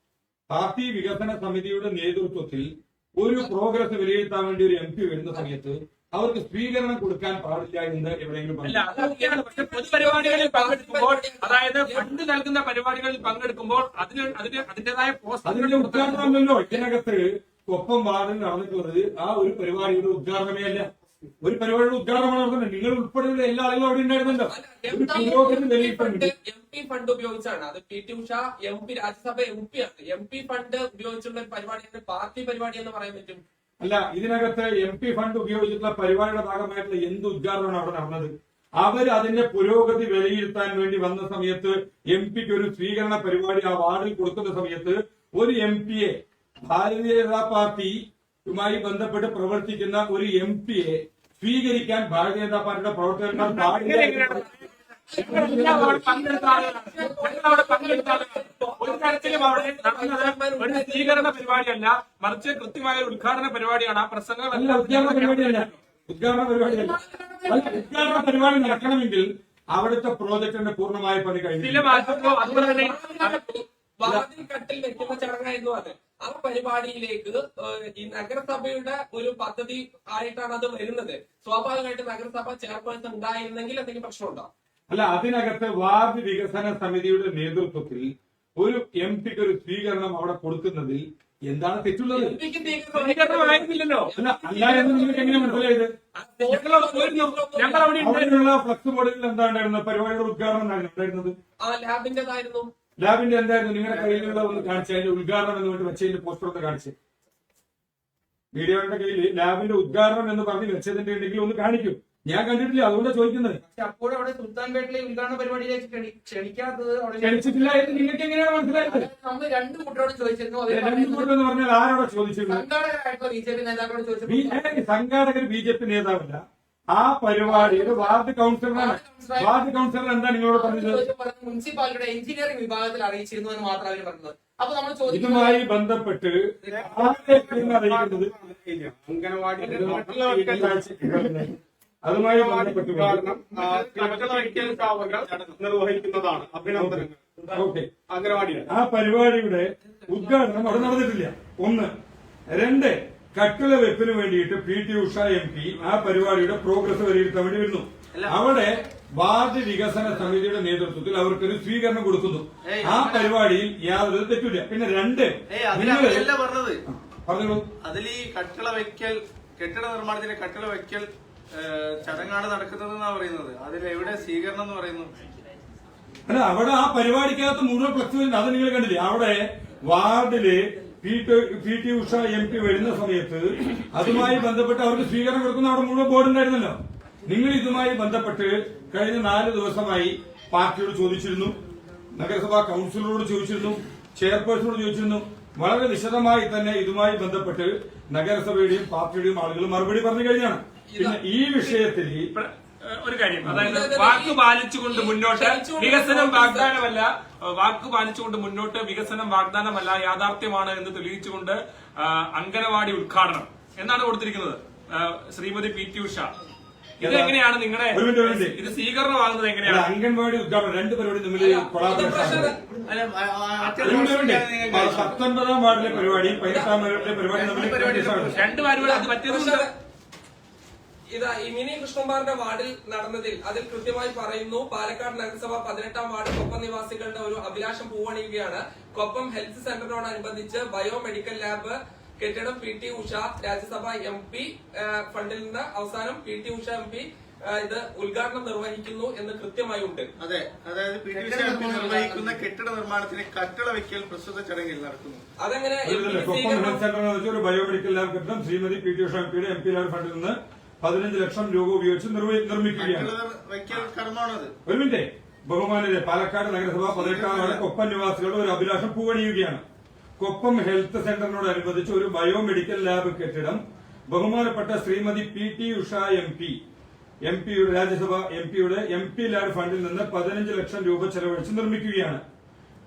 പാർട്ടി വികസന സമിതിയുടെ നേതൃത്വത്തിൽ ഒരു പ്രോഗ്രസ് വിലയിരുത്താൻ വേണ്ടി ഒരു MP വരുന്ന സമയത്ത് അവർക്ക് സ്വീകരണം കൊടുക്കാൻ പാടില്ല എന്ന് എവിടെയെങ്കിലും അല്ല, പറഞ്ഞു? അതൊക്കെയാണ്. പക്ഷെ പൊതുപരിപാടികളിൽ പങ്കെടുക്കുമ്പോൾ, അതായത് ഫണ്ട് നൽകുന്ന പരിപാടികളിൽ പങ്കെടുക്കുമ്പോൾ അതിന്റേതായ അതിന്റെ ഉദ്ഘാടനമല്ലോ. ഇതിനകത്ത് ഒപ്പം വാർഡിൽ നടന്നിട്ടുള്ളത് ആ ഒരു പരിപാടിയുടെ ഉദ്ഘാടനമേ അല്ല. ഒരു പരിപാടിയുടെ ഉദ്ഘാടനമാണ് നടത്തുന്നത്. നിങ്ങൾ ഉൾപ്പെടെയുള്ള എല്ലാ ആളുകളും അവിടെ ഉണ്ടായിരുന്നല്ലോ. ഒരു പുരോഗതി വിലയിരുത്തുന്നുണ്ട്. MP ഫണ്ട് ഉപയോഗിച്ചാണ്. അത് PT Usha MP Rajya Sabha MP ആണ്. MP ഫണ്ട് ഉപയോഗിച്ചുള്ള ഒരു പരിപാടിയാണ് പാർട്ടി പരിപാടി എന്ന് പറയാൻ പറ്റും. അല്ല, ഇതിനകത്ത് MP ഫണ്ട് ഉപയോഗിച്ചിട്ടുള്ള പരിപാടിയുടെ ഭാഗമായിട്ടുള്ള എന്ത് ഉദ്ഘാടനമാണ് അവിടെ നടന്നത്? അവർ അതിന്റെ പുരോഗതി വിലയിരുത്താൻ വേണ്ടി വന്ന സമയത്ത് MPക്ക് ഒരു സ്വീകരണ പരിപാടി ആ വാർഡിൽ കൊടുക്കുന്ന സമയത്ത് ഒരു MPയെ, ഭാരതീയ ജനതാ പാർട്ടിയുമായി ബന്ധപ്പെട്ട് പ്രവർത്തിക്കുന്ന ഒരു MPയെ സ്വീകരിക്കാൻ ഭാരതീയ ജനതാ പാർട്ടിയുടെ പ്രവർത്തകന്മാർ പാടില്ല. ഒരു തരത്തിലും അവിടെ നടന്നത് ഒരു സ്വീകരണ പരിപാടിയല്ല, മറിച്ച് കൃത്യമായ ഒരു ഉദ്ഘാടന പരിപാടിയാണ്. ആ പ്രസംഗം അല്ല, ഉദ്ഘാടന പരിപാടിയല്ല. ഉദ്ഘാടന പരിപാടിയല്ല. അല്ല, ഉദ്ഘാടന പരിപാടി നടക്കണമെങ്കിൽ അവിടുത്തെ പ്രോജക്ടിന്റെ പൂർണ്ണമായ പണി കഴിഞ്ഞു. ചില മാറ്റങ്ങളോ അതുപോലെ തന്നെ വാതിൽ കട്ടിൽ വെക്കുന്ന ചടങ്ങായിരുന്നു അത്. ആ പരിപാടിയിലേക്ക് ഈ നഗരസഭയുടെ ഒരു പദ്ധതി ആയിട്ടാണ് അത് വരുന്നത്. സ്വാഭാവികമായിട്ട് നഗരസഭ ചെയർപേഴ്സൺ ഉണ്ടായിരുന്നെങ്കിൽ എന്തെങ്കിലും പ്രശ്നമുണ്ടോ? അല്ല, അതിനകത്ത് വാർഡ് വികസന സമിതിയുടെ നേതൃത്വത്തിൽ ഒരു MPക്ക് ഒരു സ്വീകരണം അവിടെ കൊടുക്കുന്നതിൽ എന്താണ് തെറ്റുള്ളത്? സ്വീകരണമായിരുന്നില്ലല്ലോ. അല്ല, അല്ല എന്ന് നിങ്ങൾക്ക് എങ്ങനെ മനസ്സിലായത്? ഞങ്ങൾ അവിടെ അവിടെയുള്ള ഫ്ലക്സ് ബോർഡുകളിൽ എന്താ ഉണ്ടായിരുന്നത്? പരിപാടിയുടെ ഉദ്ഘാടനം ഉണ്ടായിരുന്നത് ആ ലാബിന്റേതായിരുന്നു. ലാബിന്റെ എന്തായിരുന്നു? നിങ്ങളുടെ കയ്യിലുള്ള ഒന്ന് കാണിച്ച് അതിന്റെ ഉദ്ഘാടനം എന്ന് വേണ്ടി വെച്ചതിന്റെ പോസ്റ്റർ ഒന്ന് കാണിച്ച്, വീഡിയോയുടെ കയ്യിൽ ലാബിന്റെ ഉദ്ഘാടനം എന്ന് പറഞ്ഞ് വെച്ചതിന്റെ ഉണ്ടെങ്കിൽ ഒന്ന് കാണിക്കും. ഞാൻ കണ്ടിട്ടില്ല, അതുകൊണ്ടാണ് ചോദിക്കുന്നത്. പക്ഷെ അപ്പോഴും അവിടെ സുൽത്താൻപേട്ടിലെ ഉദ്ഘാടന പരിപാടിയിലേക്ക് ക്ഷണിക്കാത്തത് അവിടെ ക്ഷണിച്ചിട്ടില്ല എന്ന് നിങ്ങൾക്ക് എങ്ങനെയാണ് മനസ്സിലായത്? നമ്മൾ രണ്ടു കൂട്ടരോട് ചോദിച്ചിരുന്നു. രണ്ടു കൂട്ടം എന്ന് പറഞ്ഞാൽ ആരോടെ ചോദിച്ചിരുന്നു? സംഘാടകരായിട്ടുള്ള BJP നേതാക്കളോട് ചോദിച്ചു. സംഘാടകർ BJP നേതാവല്ല, ആ പരിപാടിയുടെ വാർഡ് കൗൺസിലറാണ്. വാർഡ് കൗൺസിലർ എന്താ നിങ്ങളോട് പറഞ്ഞത്? മുനിസിപ്പാലിറ്റിയുടെ എഞ്ചിനീയറിംഗ് വിഭാഗത്തിൽ അറിയിച്ചിരുന്നു എന്ന് മാത്രം അവർ പറഞ്ഞത്. അപ്പൊ നമ്മൾ ചോദിക്കുന്നത് ഇതുമായി ബന്ധപ്പെട്ട് അറിയിക്കുന്നത് അതുമായി ബന്ധപ്പെട്ട് നിർവഹിക്കുന്നതാണ്. അഭിനന്ദനങ്ങൾ. ഓക്കെ, അംഗനവാടിയുടെ ആ പരിപാടിയുടെ ഉദ്ഘാടനം അവിടെ നടന്നിട്ടില്ല. ഒന്ന്. രണ്ട്, കട്ടിള വെപ്പിന് വേണ്ടിയിട്ട് PT ഉഷ MP ആ പരിപാടിയുടെ പ്രോഗ്രസ് വിലയിരുത്താൻ വേണ്ടി വരുന്നു. അവിടെ വാർഡ് വികസന സമിതിയുടെ നേതൃത്വത്തിൽ അവർക്കൊരു സ്വീകരണം കൊടുക്കുന്നു. ആ പരിപാടിയിൽ യാതൊരു തെറ്റില്ല. പിന്നെ രണ്ട്, അതിലല്ല പറഞ്ഞത്, പറഞ്ഞോളൂ. അതിൽ ഈ കട്ടിള വയ്ക്കൽ, കെട്ടിട നിർമ്മാണത്തിന്റെ കട്ടിള വയ്ക്കൽ ചടങ്ങാണ് നടക്കുന്നതെന്നാ പറയുന്നത്. അതിൽ എവിടെ സ്വീകരണം എന്ന് പറയുന്നു? അല്ല, അവിടെ ആ പരിപാടിക്കകത്ത് മുഴുവൻ ഫ്ലക്സ് വരുന്നത് അത് നിങ്ങൾ കണ്ടില്ലേ? അവിടെ വാർഡില് PT ഉഷ MP വരുന്ന സമയത്ത് അതുമായി ബന്ധപ്പെട്ട് അവർക്ക് സ്വീകരണം കൊടുക്കുന്ന അവിടെ മുഴുവൻ ബോർഡ് ഉണ്ടായിരുന്നല്ലോ. നിങ്ങൾ ഇതുമായി ബന്ധപ്പെട്ട് കഴിഞ്ഞ 4 ദിവസമായി പാർട്ടിയോട് ചോദിച്ചിരുന്നു, നഗരസഭാ കൌൺസിലറോട് ചോദിച്ചിരുന്നു, ചെയർപേഴ്സണോട് ചോദിച്ചിരുന്നു. വളരെ വിശദമായി തന്നെ ഇതുമായി ബന്ധപ്പെട്ട് നഗരസഭയുടെയും പാർട്ടിയുടെയും ആളുകൾ മറുപടി പറഞ്ഞു കഴിഞ്ഞാണ്. പിന്നെ ഈ വിഷയത്തിൽ ഒരു കാര്യം, അതായത് വാക്ക് പാലിച്ചുകൊണ്ട് മുന്നോട്ട് വികസനം വാഗ്ദാനമല്ല, വാക്ക് പാലിച്ചുകൊണ്ട് മുന്നോട്ട് വികസനം വാഗ്ദാനമല്ല, യാഥാർത്ഥ്യമാണ് എന്ന് തെളിയിച്ചുകൊണ്ട് അംഗനവാടി ഉദ്ഘാടനം എന്നാണ് കൊടുത്തിരിക്കുന്നത്. ശ്രീമതി PT ഉഷ, ഇത് എങ്ങനെയാണ് നിങ്ങളുടെ ഇത് സ്വീകരണമാകുന്നത്? എങ്ങനെയാണ് അംഗൻവാടി ഉദ്ഘാടനം? രണ്ട് പരിപാടി തമ്മിൽ കൊളാബറേഷൻ. 19-ാം വാർഡിലെ പരിപാടി 18-ാം വാർഡിലെ പരിപാടി തമ്മിൽ രണ്ട് പരിപാടി. അത് മറ്റേതുണ്ട്. ഇതാ ഈ മിനി കൃഷ്ണകുമാറിന്റെ വാർഡിൽ നടന്നതിൽ അതിൽ കൃത്യമായി പറയുന്നു, പാലക്കാട് നഗരസഭ 18-ാം വാർഡ് കൊപ്പം നിവാസികളുടെ ഒരു അഭിലാഷം പൂവണിയുകയാണ്. കൊപ്പം ഹെൽത്ത് സെന്ററിനോടനുബന്ധിച്ച് ബയോമെഡിക്കൽ ലാബ് കെട്ടിടം PT ഉഷ രാജ്യസഭ MP ഫണ്ടിൽ നിന്ന് അവസാനം PT ഉഷ MP ഇത് ഉദ്ഘാടനം നിർവഹിക്കുന്നു എന്ന് കൃത്യമായി ഉണ്ട്. അതെ, അതായത് PTUC MP നിർവഹിക്കുന്ന കെട്ടിട നിർമ്മാണത്തിന് കട്ടള വയ്ക്കൽ പ്രസ്തുത ചടങ്ങിൽ നടക്കുന്നു. അതെങ്ങനെ കൊപ്പം ഹെൽത്ത് സെന്റർ എന്ന് വെച്ചാൽ ഒരു ബയോമെഡിക്കൽ ലാബ് കെട്ടിടം ശ്രീമതി PTUC MPയുടെ MP ലാബ് ഫണ്ടിൽ നിന്ന് 15 ലക്ഷം രൂപ ഉപയോഗിച്ച് നിർമ്മിക്കുകയാണ്. വയ്ക്കൽ കർമ്മമാണത്. ഒരു മിനിറ്റ്, ബഹുമാനരെ, പാലക്കാട് നഗരസഭ 18-ാം വാർഡ് കൊപ്പം നിവാസികളുടെ ഒരു അഭിലാഷം പൂവണിയുകയാണ്. കൊപ്പം ഹെൽത്ത് സെന്ററിനോടനുബന്ധിച്ച് ഒരു ബയോമെഡിക്കൽ ലാബ് കെട്ടിടം ബഹുമാനപ്പെട്ട ശ്രീമതി PTUC MPയുടെ രാജ്യസഭ MPയുടെ MP ലാബ് ഫണ്ടിൽ നിന്ന് 15 ലക്ഷം രൂപ ചെലവഴിച്ച് നിർമ്മിക്കുകയാണ്.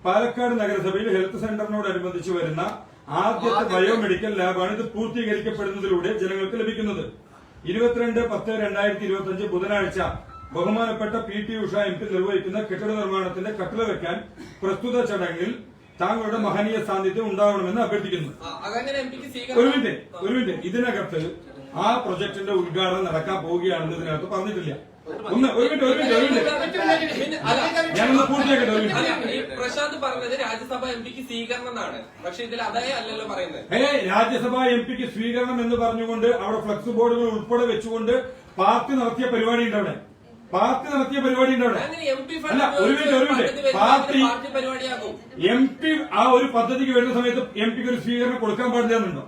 പാലക്കാട് നഗരസഭയിൽ ഹെൽത്ത് സെന്ററിനോടനുബന്ധിച്ച് വരുന്ന ആദ്യത്തെ ബയോമെഡിക്കൽ ലാബാണ് ഇത് പൂർത്തീകരിക്കപ്പെടുന്നതിലൂടെ ജനങ്ങൾക്ക് ലഭിക്കുന്നത്. 22/10/2025 ബുധനാഴ്ച ബഹുമാനപ്പെട്ട PTUC MP നിർവഹിക്കുന്ന കെട്ടിട നിർമ്മാണത്തിന്റെ കട്ടള വെക്കാൻ പ്രസ്തുത ചടങ്ങിൽ താങ്കളുടെ മഹനീയ സാന്നിധ്യം ഉണ്ടാവണമെന്ന് അഭ്യർത്ഥിക്കുന്നു. ഒരു മിനിറ്റ്, ഇതിനകത്ത് ആ പ്രൊജക്ടിന്റെ ഉദ്ഘാടനം നടക്കാൻ പോവുകയാണെന്ന് ഇതിനകത്ത് പറഞ്ഞിട്ടില്ല. ഒരു മിനിറ്റ് ഞാനൊന്ന് പൂർത്തിയാക്കട്ടെ. പ്രശാന്ത് പറഞ്ഞത് രാജ്യസഭ MPക്ക് സ്വീകരണം എന്നാണ്, പക്ഷെ ഇതിൽ അതേ അല്ലല്ലോ പറയുന്നത്. രാജ്യസഭ MPക്ക് സ്വീകരണം എന്ന് പറഞ്ഞുകൊണ്ട് അവിടെ ഫ്ലക്സ് ബോർഡുകൾ ഉൾപ്പെടെ വെച്ചുകൊണ്ട് പാർട്ടി നടത്തിയ പരിപാടി ഉണ്ട് അവിടെ. അല്ല, ഒരു മിനിറ്റ്, പാർട്ടി MP ആ ഒരു പദ്ധതിക്ക് വരുന്ന സമയത്ത് MPക്ക് ഒരു സ്വീകരണം കൊടുക്കാൻ പാടില്ലെന്നുണ്ടോ?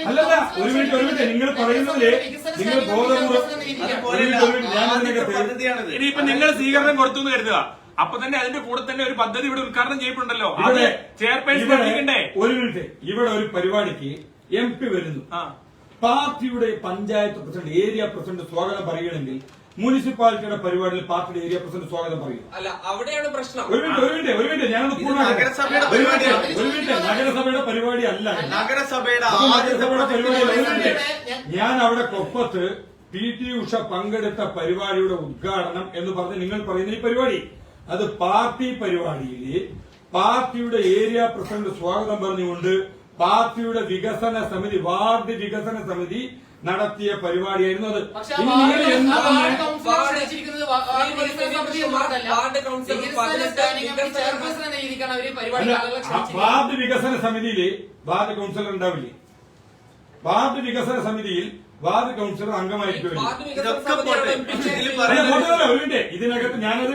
അല്ലല്ല, ഒരു മിനിറ്റ്, നിങ്ങൾ പറയുന്നതില് നിങ്ങൾ ബോധപൂർവ്വം ഇനിയിപ്പോ നിങ്ങൾ സ്വീകരണം കൊടുത്തു എന്ന് കരുതുക, അപ്പൊ തന്നെ അതിന്റെ കൂടെ തന്നെ ഒരു പദ്ധതി ഇവിടെ ഉദ്ഘാടനം ചെയ്യപ്പെടുണ്ടല്ലോ. ഇവിടെ ചെയർപേഴ്സൺ ഒരു മിനിറ്റ്, ഇവിടെ ഒരു പരിപാടിക്ക് MP വരുന്നു. പാർട്ടിയുടെ പഞ്ചായത്ത് പ്രസിഡന്റ്, ഏരിയ പ്രസിഡന്റ് സ്വാഗതം പറയുകയാണെങ്കിൽ മുനിസിപ്പാലിറ്റിയുടെ പരിപാടിയിൽ പാർട്ടിയുടെ ഏരിയ പ്രസിഡന്റ് സ്വാഗതം പറയും. അല്ല, അവിടെയാണ് പ്രശ്നം. ഒരു മിനിറ്റ് ഞാനൊന്ന് നഗരസഭയുടെ പരിപാടി അല്ല. നഗരസഭയുടെ പരിപാടി. ഞാൻ അവിടെ കൊപ്പത്ത് PTUC പങ്കെടുത്ത പരിപാടിയുടെ ഉദ്ഘാടനം എന്ന് പറഞ്ഞ് നിങ്ങൾ പറയുന്ന ഈ പരിപാടി, അത് പാർട്ടി പരിപാടിയിൽ പാർട്ടിയുടെ ഏരിയ പ്രസിഡന്റ് സ്വാഗതം പറഞ്ഞുകൊണ്ട് പാർട്ടിയുടെ വികസന സമിതി, വാർഡ് വികസന സമിതി നടത്തിയ പരിപാടിയായിരുന്നു അത്. വാർഡ് വികസന സമിതിയില് വാർഡ് കൌൺസിലർ ഉണ്ടാവില്ലേ? വാർഡ് വികസന സമിതിയിൽ വാർഡ് കൌൺസിലർ അംഗമായിരിക്കും. ഇതിനകത്ത് ഞാനത്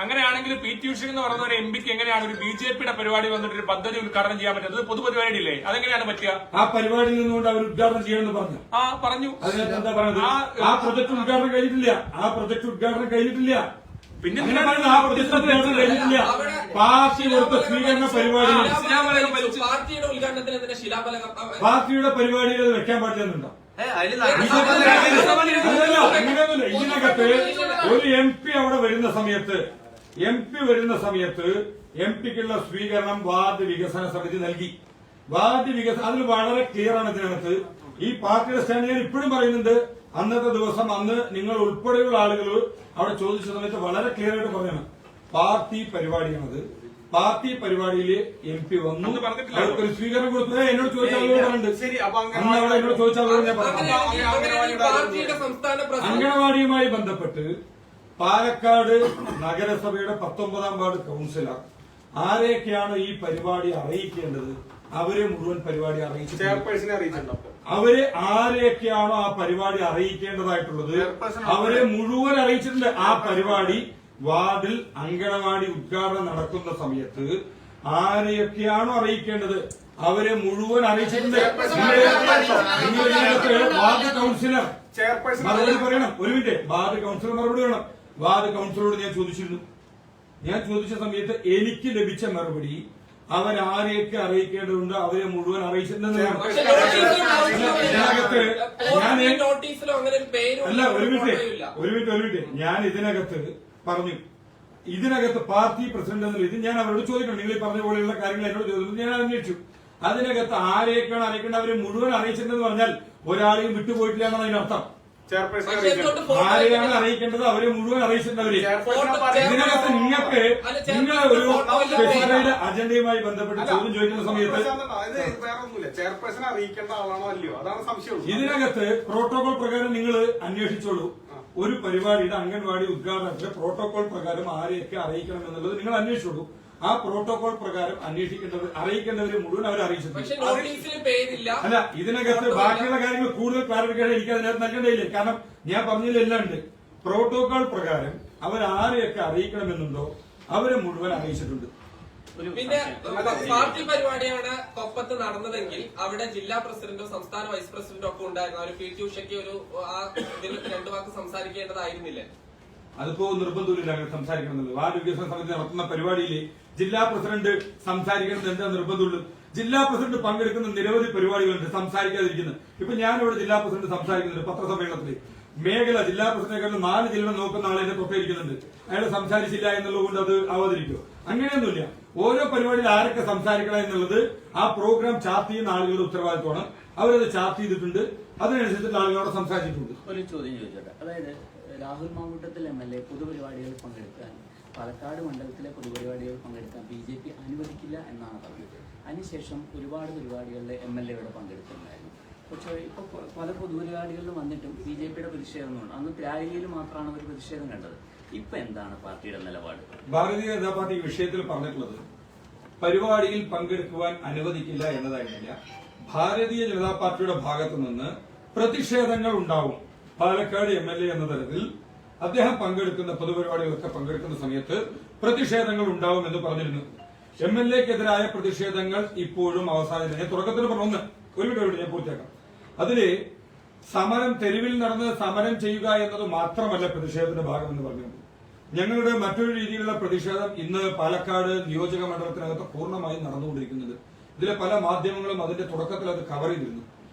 അങ്ങനെയാണെങ്കിൽ PTUC എന്ന് പറയുന്ന ഒരു MPക്ക് എങ്ങനെയാണ് ഒരു BJPയുടെ പരിപാടി വന്നിട്ട് ഒരു പദ്ധതി ഉദ്ഘാടനം ചെയ്യാൻ പറ്റുന്നത്? പൊതുപരിപാടി ഇല്ലേ, അതെങ്ങനെയാണ് പറ്റുക? ആ പരിപാടിയിൽ നിന്നുകൊണ്ട് അവർ ഉദ്ഘാടനം ചെയ്യണമെന്ന് പറഞ്ഞു. അതിനകത്ത് എന്താ പറഞ്ഞത്? ആ പ്രൊജക്ട് ഉദ്ഘാടനം കഴിഞ്ഞിട്ടില്ല. പിന്നെ ആ പ്രൊജക്ട് ഉദ്ഘാടനം കഴിഞ്ഞിട്ടില്ല. പാർട്ടി കൊടുത്ത സ്വീകരണ പരിപാടി, പാർട്ടിയുടെ ഉദ്ഘാടനത്തിന് ശിലാഫലകം പാർട്ടിയുടെ പരിപാടിയിൽ അത് വെക്കാൻ പാടില്ലെന്നുണ്ടോ? അങ്ങനെയൊന്നുമില്ല. ഇതിനകത്ത് ഒരു MP അവിടെ വരുന്ന സമയത്ത് MPക്കുള്ള സ്വീകരണം വാർഡ് വികസന സമിതി നൽകി. അതിൽ വളരെ ക്ലിയർ ആണ്. ഇതിനകത്ത് ഈ പാർട്ടിയുടെ സ്റ്റാൻഡ് ഞാൻ ഇപ്പോഴും പറയുന്നുണ്ട്. അന്നത്തെ ദിവസം അന്ന് നിങ്ങൾ ഉൾപ്പെടെയുള്ള ആളുകൾ അവിടെ ചോദിച്ച സമയത്ത് വളരെ ക്ലിയർ ആയിട്ട് പറയണം, പാർട്ടി പരിപാടിയാണത്. പാർട്ടി പരിപാടിയിൽ MP വന്നു, അവർക്കൊരു സ്വീകരണം കൊടുത്തത് എന്നോട് ചോദിച്ചാൽ ശരി. അപ്പൊ എന്നോട് ചോദിച്ചാൽ ഞാൻ പറഞ്ഞു. സംസ്ഥാന അംഗനവാടിയുമായി ബന്ധപ്പെട്ട് പാലക്കാട് നഗരസഭയുടെ 19-ാം വാർഡ് കൌൺസിലർ ആരെയൊക്കെയാണ് ഈ പരിപാടി അറിയിക്കേണ്ടത് അവരെ മുഴുവൻ പരിപാടി അറിയിച്ചിട്ടുണ്ട്. അവരെ ആരെയൊക്കെയാണോ ആ പരിപാടി അറിയിക്കേണ്ടതായിട്ടുള്ളത് അവരെ മുഴുവൻ അറിയിച്ചിട്ടുണ്ട്. ആ പരിപാടി വാർഡിൽ അങ്കണവാടി ഉദ്ഘാടനം നടക്കുന്ന സമയത്ത് ആരെയൊക്കെയാണോ അറിയിക്കേണ്ടത് അവരെ മുഴുവൻ അറിയിച്ചിട്ടുണ്ട്. വാർഡ് കൌൺസിലർ മറുപടി പറയണം. ഒരു മിനിറ്റ്, വാർഡ് കൌൺസിലർ മറുപടി വേണം. വാർഡ് കൌൺസിലറോട് ഞാൻ ചോദിച്ചിരുന്നു. ഞാൻ ചോദിച്ച സമയത്ത് എനിക്ക് ലഭിച്ച മറുപടി അവരാരെയൊക്കെ അറിയിക്കേണ്ടതുണ്ട് അവരെ മുഴുവൻ അറിയിച്ചിട്ടുണ്ടെന്ന്. അല്ല, ഒരു മിനിറ്റ് ഞാൻ ഇതിനകത്ത് പാർട്ടി പ്രസിഡന്റ് എന്ന രീതിയിൽ ഞാൻ അവരോട് ചോദിക്കണം. നിങ്ങൾ പറഞ്ഞ പോലെയുള്ള കാര്യങ്ങൾ എന്നോട് ചോദിച്ചു, ഞാൻ അന്വേഷിച്ചു. അതിനകത്ത് ആരെയൊക്കെയാണ് അറിയിക്കേണ്ടത് അവരെ മുഴുവൻ അറിയിച്ചിട്ടുണ്ടെന്ന് പറഞ്ഞാൽ ഒരാളെയും വിട്ടുപോയിട്ടില്ല എന്നാണ് അതിനർത്ഥം. ആരെയാണ് അറിയിക്കേണ്ടത് അവരെ മുഴുവൻ അറിയിച്ചിട്ടുണ്ടവര്. ഇതിനകത്ത് നിങ്ങൾ ഒരു സ്പെസിഫൈഡ് അജണ്ടയുമായി ബന്ധപ്പെട്ട് ചോദ്യം ചോദിക്കുന്ന സമയത്ത് ചെയർപേഴ്സൺ അറിയിക്കേണ്ട ആളാണോ അല്ലയോ, അതാണ് സംശയം. ഇതിനകത്ത് പ്രോട്ടോകോൾ പ്രകാരം നിങ്ങൾ അന്വേഷിച്ചോളൂ. ഒരു പരിപാടിയുടെ അംഗൻവാടി ഉദ്ഘാടനത്തിലെ പ്രോട്ടോകോൾ പ്രകാരം ആരെയൊക്കെ അറിയിക്കണം എന്നുള്ളത് നിങ്ങൾ അന്വേഷിച്ചോളൂ. ആ പ്രോട്ടോകോൾ പ്രകാരം അറിയിക്കേണ്ടവർ മുഴുവൻ അവർ പക്ഷെ അറിയിച്ചിട്ടുണ്ട്. നോട്ടീസിൽ പേരില്ല. അല്ല, ഇതിനകത്ത് ബാക്കിയുള്ള കാര്യങ്ങൾ കൂടുതൽ ക്ലാരിഫിക്കേഷൻ എനിക്ക് അതിനകത്ത് നൽകേണ്ടതില്ല. കാരണം ഞാൻ പറഞ്ഞതിലെല്ലാം ഉണ്ട്. പ്രോട്ടോകോൾ പ്രകാരം അവർ ആരെയൊക്കെ അറിയിക്കണമെന്നുണ്ടോ അവരെ മുഴുവൻ അറിയിച്ചിട്ടുണ്ട്. പിന്നെ പാർട്ടി പരിപാടിയാണ് കൊപ്പത്ത് നടന്നതെങ്കിൽ അവിടെ ജില്ലാ പ്രസിഡന്റോ സംസ്ഥാന വൈസ് പ്രസിഡന്റോ ഒക്കെ ഉണ്ടായിരുന്നു. ഒരു പി ടി ഉഷയ്ക്ക് ആ ഇതിൽ 2 വാക്ക് സംസാരിക്കേണ്ടതായിരുന്നില്ലേ? അതിപ്പോ നിർബന്ധമില്ല അങ്ങനെ സംസാരിക്കണം എന്നുള്ളത്. വാർഡ് വികസന സമിതി നടത്തുന്ന പരിപാടിയിൽ ജില്ലാ പ്രസിഡന്റ് സംസാരിക്കണം എന്താ നിർബന്ധമുള്ളൂ? ജില്ലാ പ്രസിഡന്റ് പങ്കെടുക്കുന്ന നിരവധി പരിപാടികളുണ്ട് സംസാരിക്കാതിരിക്കുന്നത്. ഇപ്പൊ ഞാനിവിടെ ജില്ലാ പ്രസിഡന്റ് സംസാരിക്കുന്നുണ്ട് പത്രസമ്മേളനത്തിൽ. മേഖല ജില്ലാ പ്രസിഡന്റിനെ 4 ജില്ലകൾ നോക്കുന്ന ആളെ തൊട്ടേരിക്കുന്നുണ്ട്. അയാൾ സംസാരിച്ചില്ല എന്നുള്ളത് കൊണ്ട് അത് അവതരിക്കുമോ? അങ്ങനെയൊന്നുമില്ല. ഓരോ പരിപാടിയിൽ ആരൊക്കെ സംസാരിക്കണം എന്നുള്ളത് ആ പ്രോഗ്രാം ചാർട്ട് ചെയ്യുന്ന ആളുകളുടെ ഉത്തരവാദിത്വമാണ്. അവരത് ചാർട്ട് ചെയ്തിട്ടുണ്ട്. അതിനനുസരിച്ചിട്ട് ആളുകളോട് സംസാരിച്ചിട്ടുണ്ട്. ഒരു ചോദ്യം ചോദിച്ചോട്ടെ. അതായത് രാഹുൽ മാങ്കൂട്ടത്തിൽ MLA പൊതുപരിപാടികളിൽ പങ്കെടുക്കാൻ, പാലക്കാട് മണ്ഡലത്തിലെ പൊതുപരിപാടികളിൽ പങ്കെടുക്കാൻ BJP അനുവദിക്കില്ല എന്നാണ് പറഞ്ഞത്. അതിനുശേഷം ഒരുപാട് പരിപാടികളിൽ MLA പങ്കെടുക്കുന്നുണ്ടായിരുന്നു. പക്ഷേ ഇപ്പോൾ പല പൊതുപരിപാടികളിലും വന്നിട്ടും BJPയുടെ പ്രതിഷേധങ്ങളുണ്ട്. അന്ന് ത്യാഗിയിൽ മാത്രമാണ് ഒരു പ്രതിഷേധം കണ്ടത്. ഇപ്പൊ എന്താണ് പാർട്ടിയുടെ നിലപാട്? ഭാരതീയ ജനതാ പാർട്ടി വിഷയത്തിൽ പറഞ്ഞിട്ടുള്ളത് പരിപാടിയിൽ പങ്കെടുക്കുവാൻ അനുവദിക്കില്ല എന്നതായിരുന്നില്ല. ഭാരതീയ ജനതാ പാർട്ടിയുടെ ഭാഗത്തു നിന്ന് പ്രതിഷേധങ്ങൾ ഉണ്ടാവും. പാലക്കാട് MLA എന്ന തരത്തിൽ അദ്ദേഹം പങ്കെടുക്കുന്ന പൊതുപരിപാടികളൊക്കെ പങ്കെടുക്കുന്ന സമയത്ത് പ്രതിഷേധങ്ങൾ ഉണ്ടാവും എന്ന് പറഞ്ഞിരുന്നു. MLAക്കെതിരായ പ്രതിഷേധങ്ങൾ ഇപ്പോഴും അവസാനിച്ചില്ല. ഞാൻ തുടക്കത്തിൽ പറഞ്ഞു ഒരു വീഡിയോ ഞാൻ പൂർത്തിയാക്കാം. അതില് സമരം, തെരുവിൽ നടന്ന് സമരം ചെയ്യുക എന്നത് മാത്രമല്ല പ്രതിഷേധത്തിന്റെ ഭാഗമെന്ന് പറഞ്ഞുകൊണ്ട് ഞങ്ങളുടെ മറ്റൊരു രീതിയിലുള്ള പ്രതിഷേധം ഇന്ന് പാലക്കാട് നിയോജക മണ്ഡലത്തിനകത്ത് പൂർണ്ണമായും നടന്നുകൊണ്ടിരിക്കുന്നത്. ഇതിലെ പല മാധ്യമങ്ങളും അതിന്റെ തുടക്കത്തിൽ അത് കവർ ചെയ്തിരുന്നു.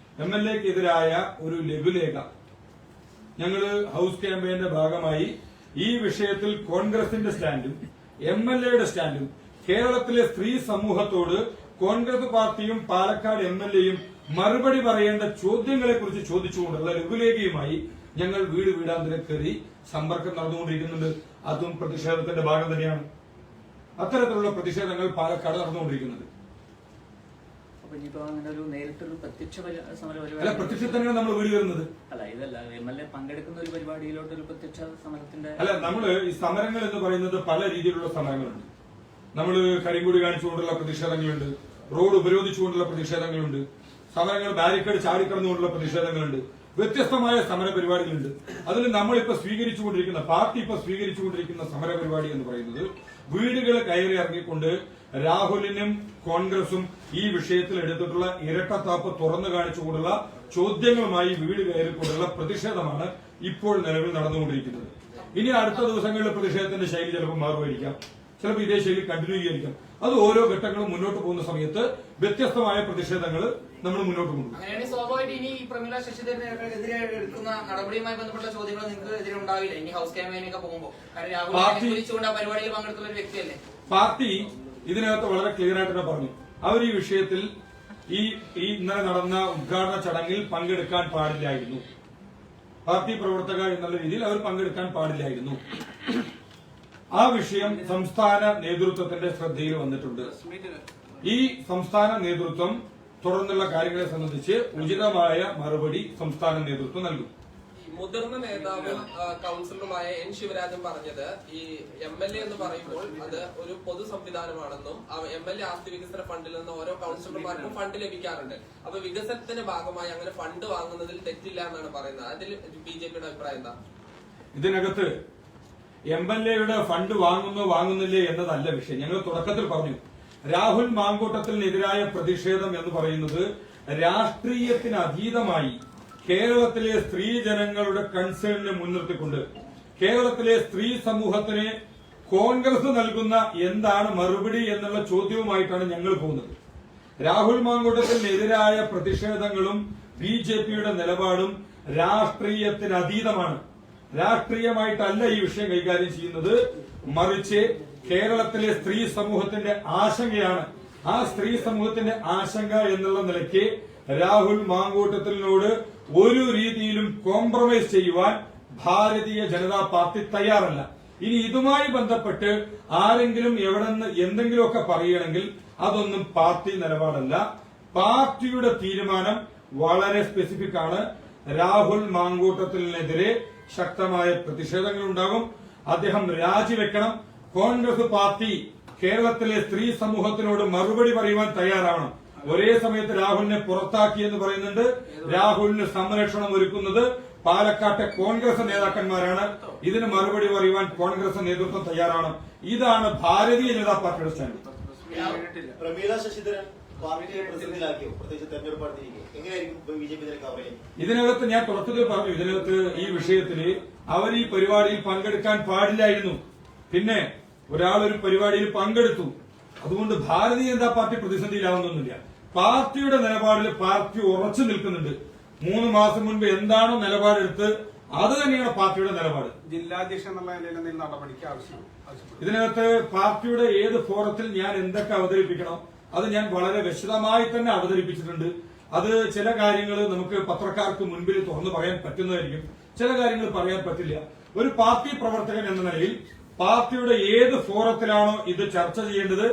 MLAക്കെതിരായ ഒരു ലഘുലേഖ ഞങ്ങള് ഹൌസ് ക്യാമ്പയിന്റെ ഭാഗമായി ഈ വിഷയത്തിൽ കോൺഗ്രസിന്റെ സ്റ്റാൻഡും MLAയുടെ സ്റ്റാൻഡും കേരളത്തിലെ സ്ത്രീ സമൂഹത്തോട് കോൺഗ്രസ് പാർട്ടിയും പാലക്കാട് MLAയും മറുപടി പറയേണ്ട ചോദ്യങ്ങളെ കുറിച്ച് ചോദിച്ചുകൊണ്ടുള്ള ലഘുലേഖയുമായി ഞങ്ങൾ വീട് വീടാന്തരം കയറി സമ്പർക്കം നടന്നുകൊണ്ടിരിക്കുന്നുണ്ട്. അതും പ്രതിഷേധത്തിന്റെ ഭാഗം തന്നെയാണ്. അത്തരത്തിലുള്ള പ്രതിഷേധങ്ങൾ പാലക്കാട് നടന്നുകൊണ്ടിരിക്കുന്നത്. അപ്പൊ ഇനിയിപ്പോ അങ്ങനെ ഒരു നേരിട്ടൊരു പ്രത്യക്ഷ സമര അല്ല, പരിപാടി പ്രത്യക്ഷത്തിൽ തന്നെയാണ് നമ്മൾ വീട് കയറുന്നത്. അല്ല, ഇതല്ല MLA പങ്കെടുക്കുന്ന ഒരു പരിപാടിയിലോട്ട് ഒരു പ്രത്യക്ഷ സമരത്തിന്റെ അല്ല, നമ്മള് ഈ സമരങ്ങൾ എന്ന് പറയുന്നത് പല രീതിയിലുള്ള സമരങ്ങളുണ്ട്. നമ്മൾ കരിങ്കൊടി കാണിച്ചുകൊണ്ടുള്ള പ്രതിഷേധങ്ങളുണ്ട്, റോഡ് ഉപരോധിച്ചുകൊണ്ടുള്ള പ്രതിഷേധങ്ങളുണ്ട്, സമരങ്ങൾ ബാരിക്കേഡ് ചാടിക്കടന്നുകൊണ്ടുള്ള പ്രതിഷേധങ്ങളുണ്ട്, വ്യത്യസ്തമായ സമര പരിപാടികളുണ്ട്. അതിൽ നമ്മളിപ്പോ സ്വീകരിച്ചുകൊണ്ടിരിക്കുന്ന പാർട്ടി ഇപ്പൊ സ്വീകരിച്ചുകൊണ്ടിരിക്കുന്ന സമര പരിപാടി എന്ന് പറയുന്നത് വീടുകൾ കയറി ഇറങ്ങിക്കൊണ്ട് രാഹുലിനും കോൺഗ്രസും ഈ വിഷയത്തിൽ എടുത്തിട്ടുള്ള ഇരട്ടത്താപ്പ് തുറന്നു കാണിച്ചുകൊണ്ടുള്ള ചോദ്യങ്ങളുമായി വീട് കയറിക്കൊണ്ടുള്ള പ്രതിഷേധമാണ് ഇപ്പോൾ നിലവിൽ നടന്നുകൊണ്ടിരിക്കുന്നത്. ഇനി അടുത്ത ദിവസങ്ങളിൽ പ്രതിഷേധത്തിന്റെ ശൈലി ചിലപ്പോൾ മാറുമായിരിക്കാം, ചിലപ്പോൾ ഇതേ ശൈലി കണ്ടിന്യൂ ചെയ്യായിരിക്കാം. അത് ഓരോ ഘട്ടങ്ങളും മുന്നോട്ട് പോകുന്ന സമയത്ത് വ്യത്യസ്തമായ പ്രതിഷേധങ്ങൾ നമ്മൾ മുന്നോട്ട് കൊണ്ടുപോകും. അങ്ങനെയാണെങ്കിൽ സ്വാഭാവികമായിട്ട് ഇനി പ്രമീള ശശിധരനെതിരെ എടുക്കുന്ന നടപടിയുമായി ബന്ധപ്പെട്ട ചോദ്യങ്ങൾ നിങ്ങൾക്ക് എതിരെ ഉണ്ടാവില്ല ഇനി ഹൌസ് ക്യാമ്പയിനൊക്കെ പോകുമ്പോൾ. കാരണം രാഹുൽ വിളിച്ചുകൊണ്ട് ആ പരിപാടിയിൽ പങ്കെടുത്തുള്ള ഒരു വ്യക്തിയല്ലേ. പാർട്ടി ഇതിനകത്ത് വളരെ ക്ലിയർ ആയിട്ട് തന്നെ പറഞ്ഞു. അവർ ഈ വിഷയത്തിൽ ഈ ഇന്നലെ നടന്ന ഉദ്ഘാടന ചടങ്ങിൽ പങ്കെടുക്കാൻ പാടില്ലായിരുന്നു. പാർട്ടി പ്രവർത്തകർ എന്നുള്ള രീതിയിൽ അവർ പങ്കെടുക്കാൻ പാടില്ലായിരുന്നു. ആ വിഷയം സംസ്ഥാന നേതൃത്വത്തിന്റെ ശ്രദ്ധയിൽ വന്നിട്ടുണ്ട്. ഈ സംസ്ഥാന നേതൃത്വം തുടർന്നുള്ള കാര്യങ്ങളെ സംബന്ധിച്ച് ഉചിതമായ മറുപടി സംസ്ഥാന നേതൃത്വം നൽകും. മുതിർന്ന നേതാവും കൌൺസിലറുമായ N. ശിവരാജൻ പറഞ്ഞത് ഈ MLA എന്ന് പറയുമ്പോൾ അത് ഒരു പൊതു സംവിധാനമാണെന്നും MLA ആസ്തി വികസന ഫണ്ടിൽ നിന്ന് ഓരോ കൌൺസിലർമാർക്കും ഫണ്ട് ലഭിക്കാറുണ്ട്. അപ്പൊ വികസനത്തിന്റെ ഭാഗമായി അങ്ങനെ ഫണ്ട് വാങ്ങുന്നതിൽ തെറ്റില്ല എന്നാണ് പറയുന്നത്. അതിൽ BJPയുടെ അഭിപ്രായം എന്താ? ഇതിനകത്ത് MLAയുടെ ഫണ്ട് വാങ്ങുന്നില്ലേ എന്നതല്ല വിഷയം. ഞങ്ങൾ തുടക്കത്തിൽ പറഞ്ഞു, രാഹുൽ മാങ്കൂട്ടത്തിനെതിരായ പ്രതിഷേധം എന്ന് പറയുന്നത് രാഷ്ട്രീയത്തിന് അതീതമായി കേരളത്തിലെ സ്ത്രീ ജനങ്ങളുടെ കൺസേണിനെ മുൻനിർത്തിക്കൊണ്ട് കേരളത്തിലെ സ്ത്രീ സമൂഹത്തിന് കോൺഗ്രസ് നൽകുന്ന എന്താണ് മറുപടി എന്നുള്ള ചോദ്യവുമായിട്ടാണ് ഞങ്ങൾ പോകുന്നത്. രാഹുൽ മാങ്കൂട്ടത്തിനെതിരായ പ്രതിഷേധങ്ങളും BJPയുടെ നിലപാടും രാഷ്ട്രീയത്തിന് അതീതമാണ്. രാഷ്ട്രീയമായിട്ടല്ല ഈ വിഷയം കൈകാര്യം ചെയ്യുന്നത്, മറിച്ച് കേരളത്തിലെ സ്ത്രീ സമൂഹത്തിന്റെ ആശങ്കയാണ്. ആ സ്ത്രീ സമൂഹത്തിന്റെ ആശങ്ക എന്നുള്ള നിലയ്ക്ക് രാഹുൽ മാങ്കൂട്ടത്തിനോട് ഒരു രീതിയിലും കോംപ്രമൈസ് ചെയ്യുവാൻ ഭാരതീയ ജനതാ പാർട്ടി തയ്യാറല്ല. ഇനി ഇതുമായി ബന്ധപ്പെട്ട് ആരെങ്കിലും എവിടെന്ന് എന്തെങ്കിലുമൊക്കെ പറയണമെങ്കിൽ അതൊന്നും പാർട്ടി നിലപാടല്ല. പാർട്ടിയുടെ തീരുമാനം വളരെ സ്പെസിഫിക് ആണ്. രാഹുൽ മാങ്കൂട്ടത്തിനെതിരെ ശക്തമായ പ്രതിഷേധങ്ങൾ ഉണ്ടാകും. അദ്ദേഹം രാജിവെക്കണം. കോൺഗ്രസ് പാർട്ടി കേരളത്തിലെ സ്ത്രീ സമൂഹത്തിനോട് മറുപടി പറയുവാൻ തയ്യാറാവണം. ഒരേ സമയത്ത് രാഹുലിനെ പുറത്താക്കി എന്ന് പറയുന്നുണ്ട്. രാഹുലിന് സംരക്ഷണം ഒരുക്കുന്നത് പാലക്കാട്ടെ കോൺഗ്രസ് നേതാക്കന്മാരാണ്. ഇതിന് മറുപടി പറയുവാൻ കോൺഗ്രസ് നേതൃത്വം തയ്യാറാണ്. ഇതാണ് ഭാരതീയ ജനതാ പാർട്ടിയുടെ സ്റ്റാൻഡ്. പ്രമീള ശശിധരൻ പാർട്ടിയെ പ്രതിസന്ധിയിലാക്കിയോ? പ്രത്യേകിച്ച് തെരഞ്ഞെടുപ്പ് അടുത്തിരിക്കെ എങ്ങനെയായിരിക്കും ബിജെപി ഇതിനെ കവർ ചെയ്യുന്നത്? ഇതിനകത്ത് ഞാൻ തുടക്കത്തിൽ പറഞ്ഞു, ഇതിനകത്ത് ഈ വിഷയത്തില് അവർ ഈ പരിപാടിയിൽ പങ്കെടുക്കാൻ പാടില്ലായിരുന്നു. പിന്നെ ഒരാൾ ഒരു പരിപാടിയിൽ പങ്കെടുത്തു, അതുകൊണ്ട് ഭാരതീയ ജനതാ പാർട്ടി പ്രതിസന്ധിയിലാവുന്നൊന്നുമില്ല. പാർട്ടിയുടെ നിലപാടിൽ പാർട്ടി ഉറച്ചു നിൽക്കുന്നുണ്ട്. 3 മാസം മുൻപ് എന്താണോ നിലപാടെടുത്ത് അത് തന്നെയാണ് പാർട്ടിയുടെ നിലപാട്. ജില്ലാധ്യക്ഷൻ എന്നുള്ള നിലയിൽ എന്തെങ്കിലും നടപടിക്ക് ആവശ്യപ്പെടും. ഇതിനകത്ത് പാർട്ടിയുടെ ഏത് ഫോറത്തിൽ ഞാൻ എന്തൊക്കെ അവതരിപ്പിക്കണം അത് ഞാൻ വളരെ വിശദമായി തന്നെ അവതരിപ്പിച്ചിട്ടുണ്ട്. അത് ചില കാര്യങ്ങൾ നമുക്ക് പത്രക്കാർക്ക് മുൻപിൽ തുറന്നു പറയാൻ പറ്റുന്നതായിരിക്കും, ചില കാര്യങ്ങൾ പറയാൻ പറ്റില്ല. ഒരു പാർട്ടി പ്രവർത്തകൻ എന്ന നിലയിൽ പാർട്ടിയുടെ ഏത് ഫോറത്തിലാണോ ഇത് ചർച്ച ചെയ്യേണ്ടത്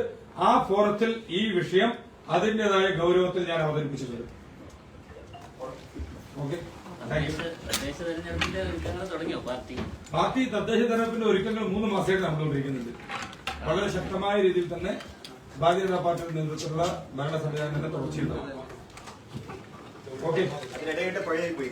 ആ ഫോറത്തിൽ ഈ വിഷയം അതിന്റേതായ ഗൗരവത്തിൽ ഞാൻ അവതരിപ്പിച്ചിട്ടുണ്ട്. ഓക്കെ, തദ്ദേശ തെരഞ്ഞെടുപ്പിന്റെ ഒരുക്കങ്ങൾ തുടങ്ങിയോ പാർട്ടി? പാർട്ടി തദ്ദേശ തെരഞ്ഞെടുപ്പിന്റെ ഒരുക്കങ്ങൾ 3 മാസമായിട്ട് നടന്നുകൊണ്ടിരിക്കുന്നുണ്ട്. വളരെ ശക്തമായ രീതിയിൽ തന്നെ ഭാരതീയ ജനതാ പാർട്ടിയുടെ നേതൃത്വത്തിലുള്ള ഭരണ സംവിധാനത്തിന്റെ തുടർച്ചയുണ്ടാവും. ഓക്കെ, അതിനിടയായിട്ട് പഴയ പോയി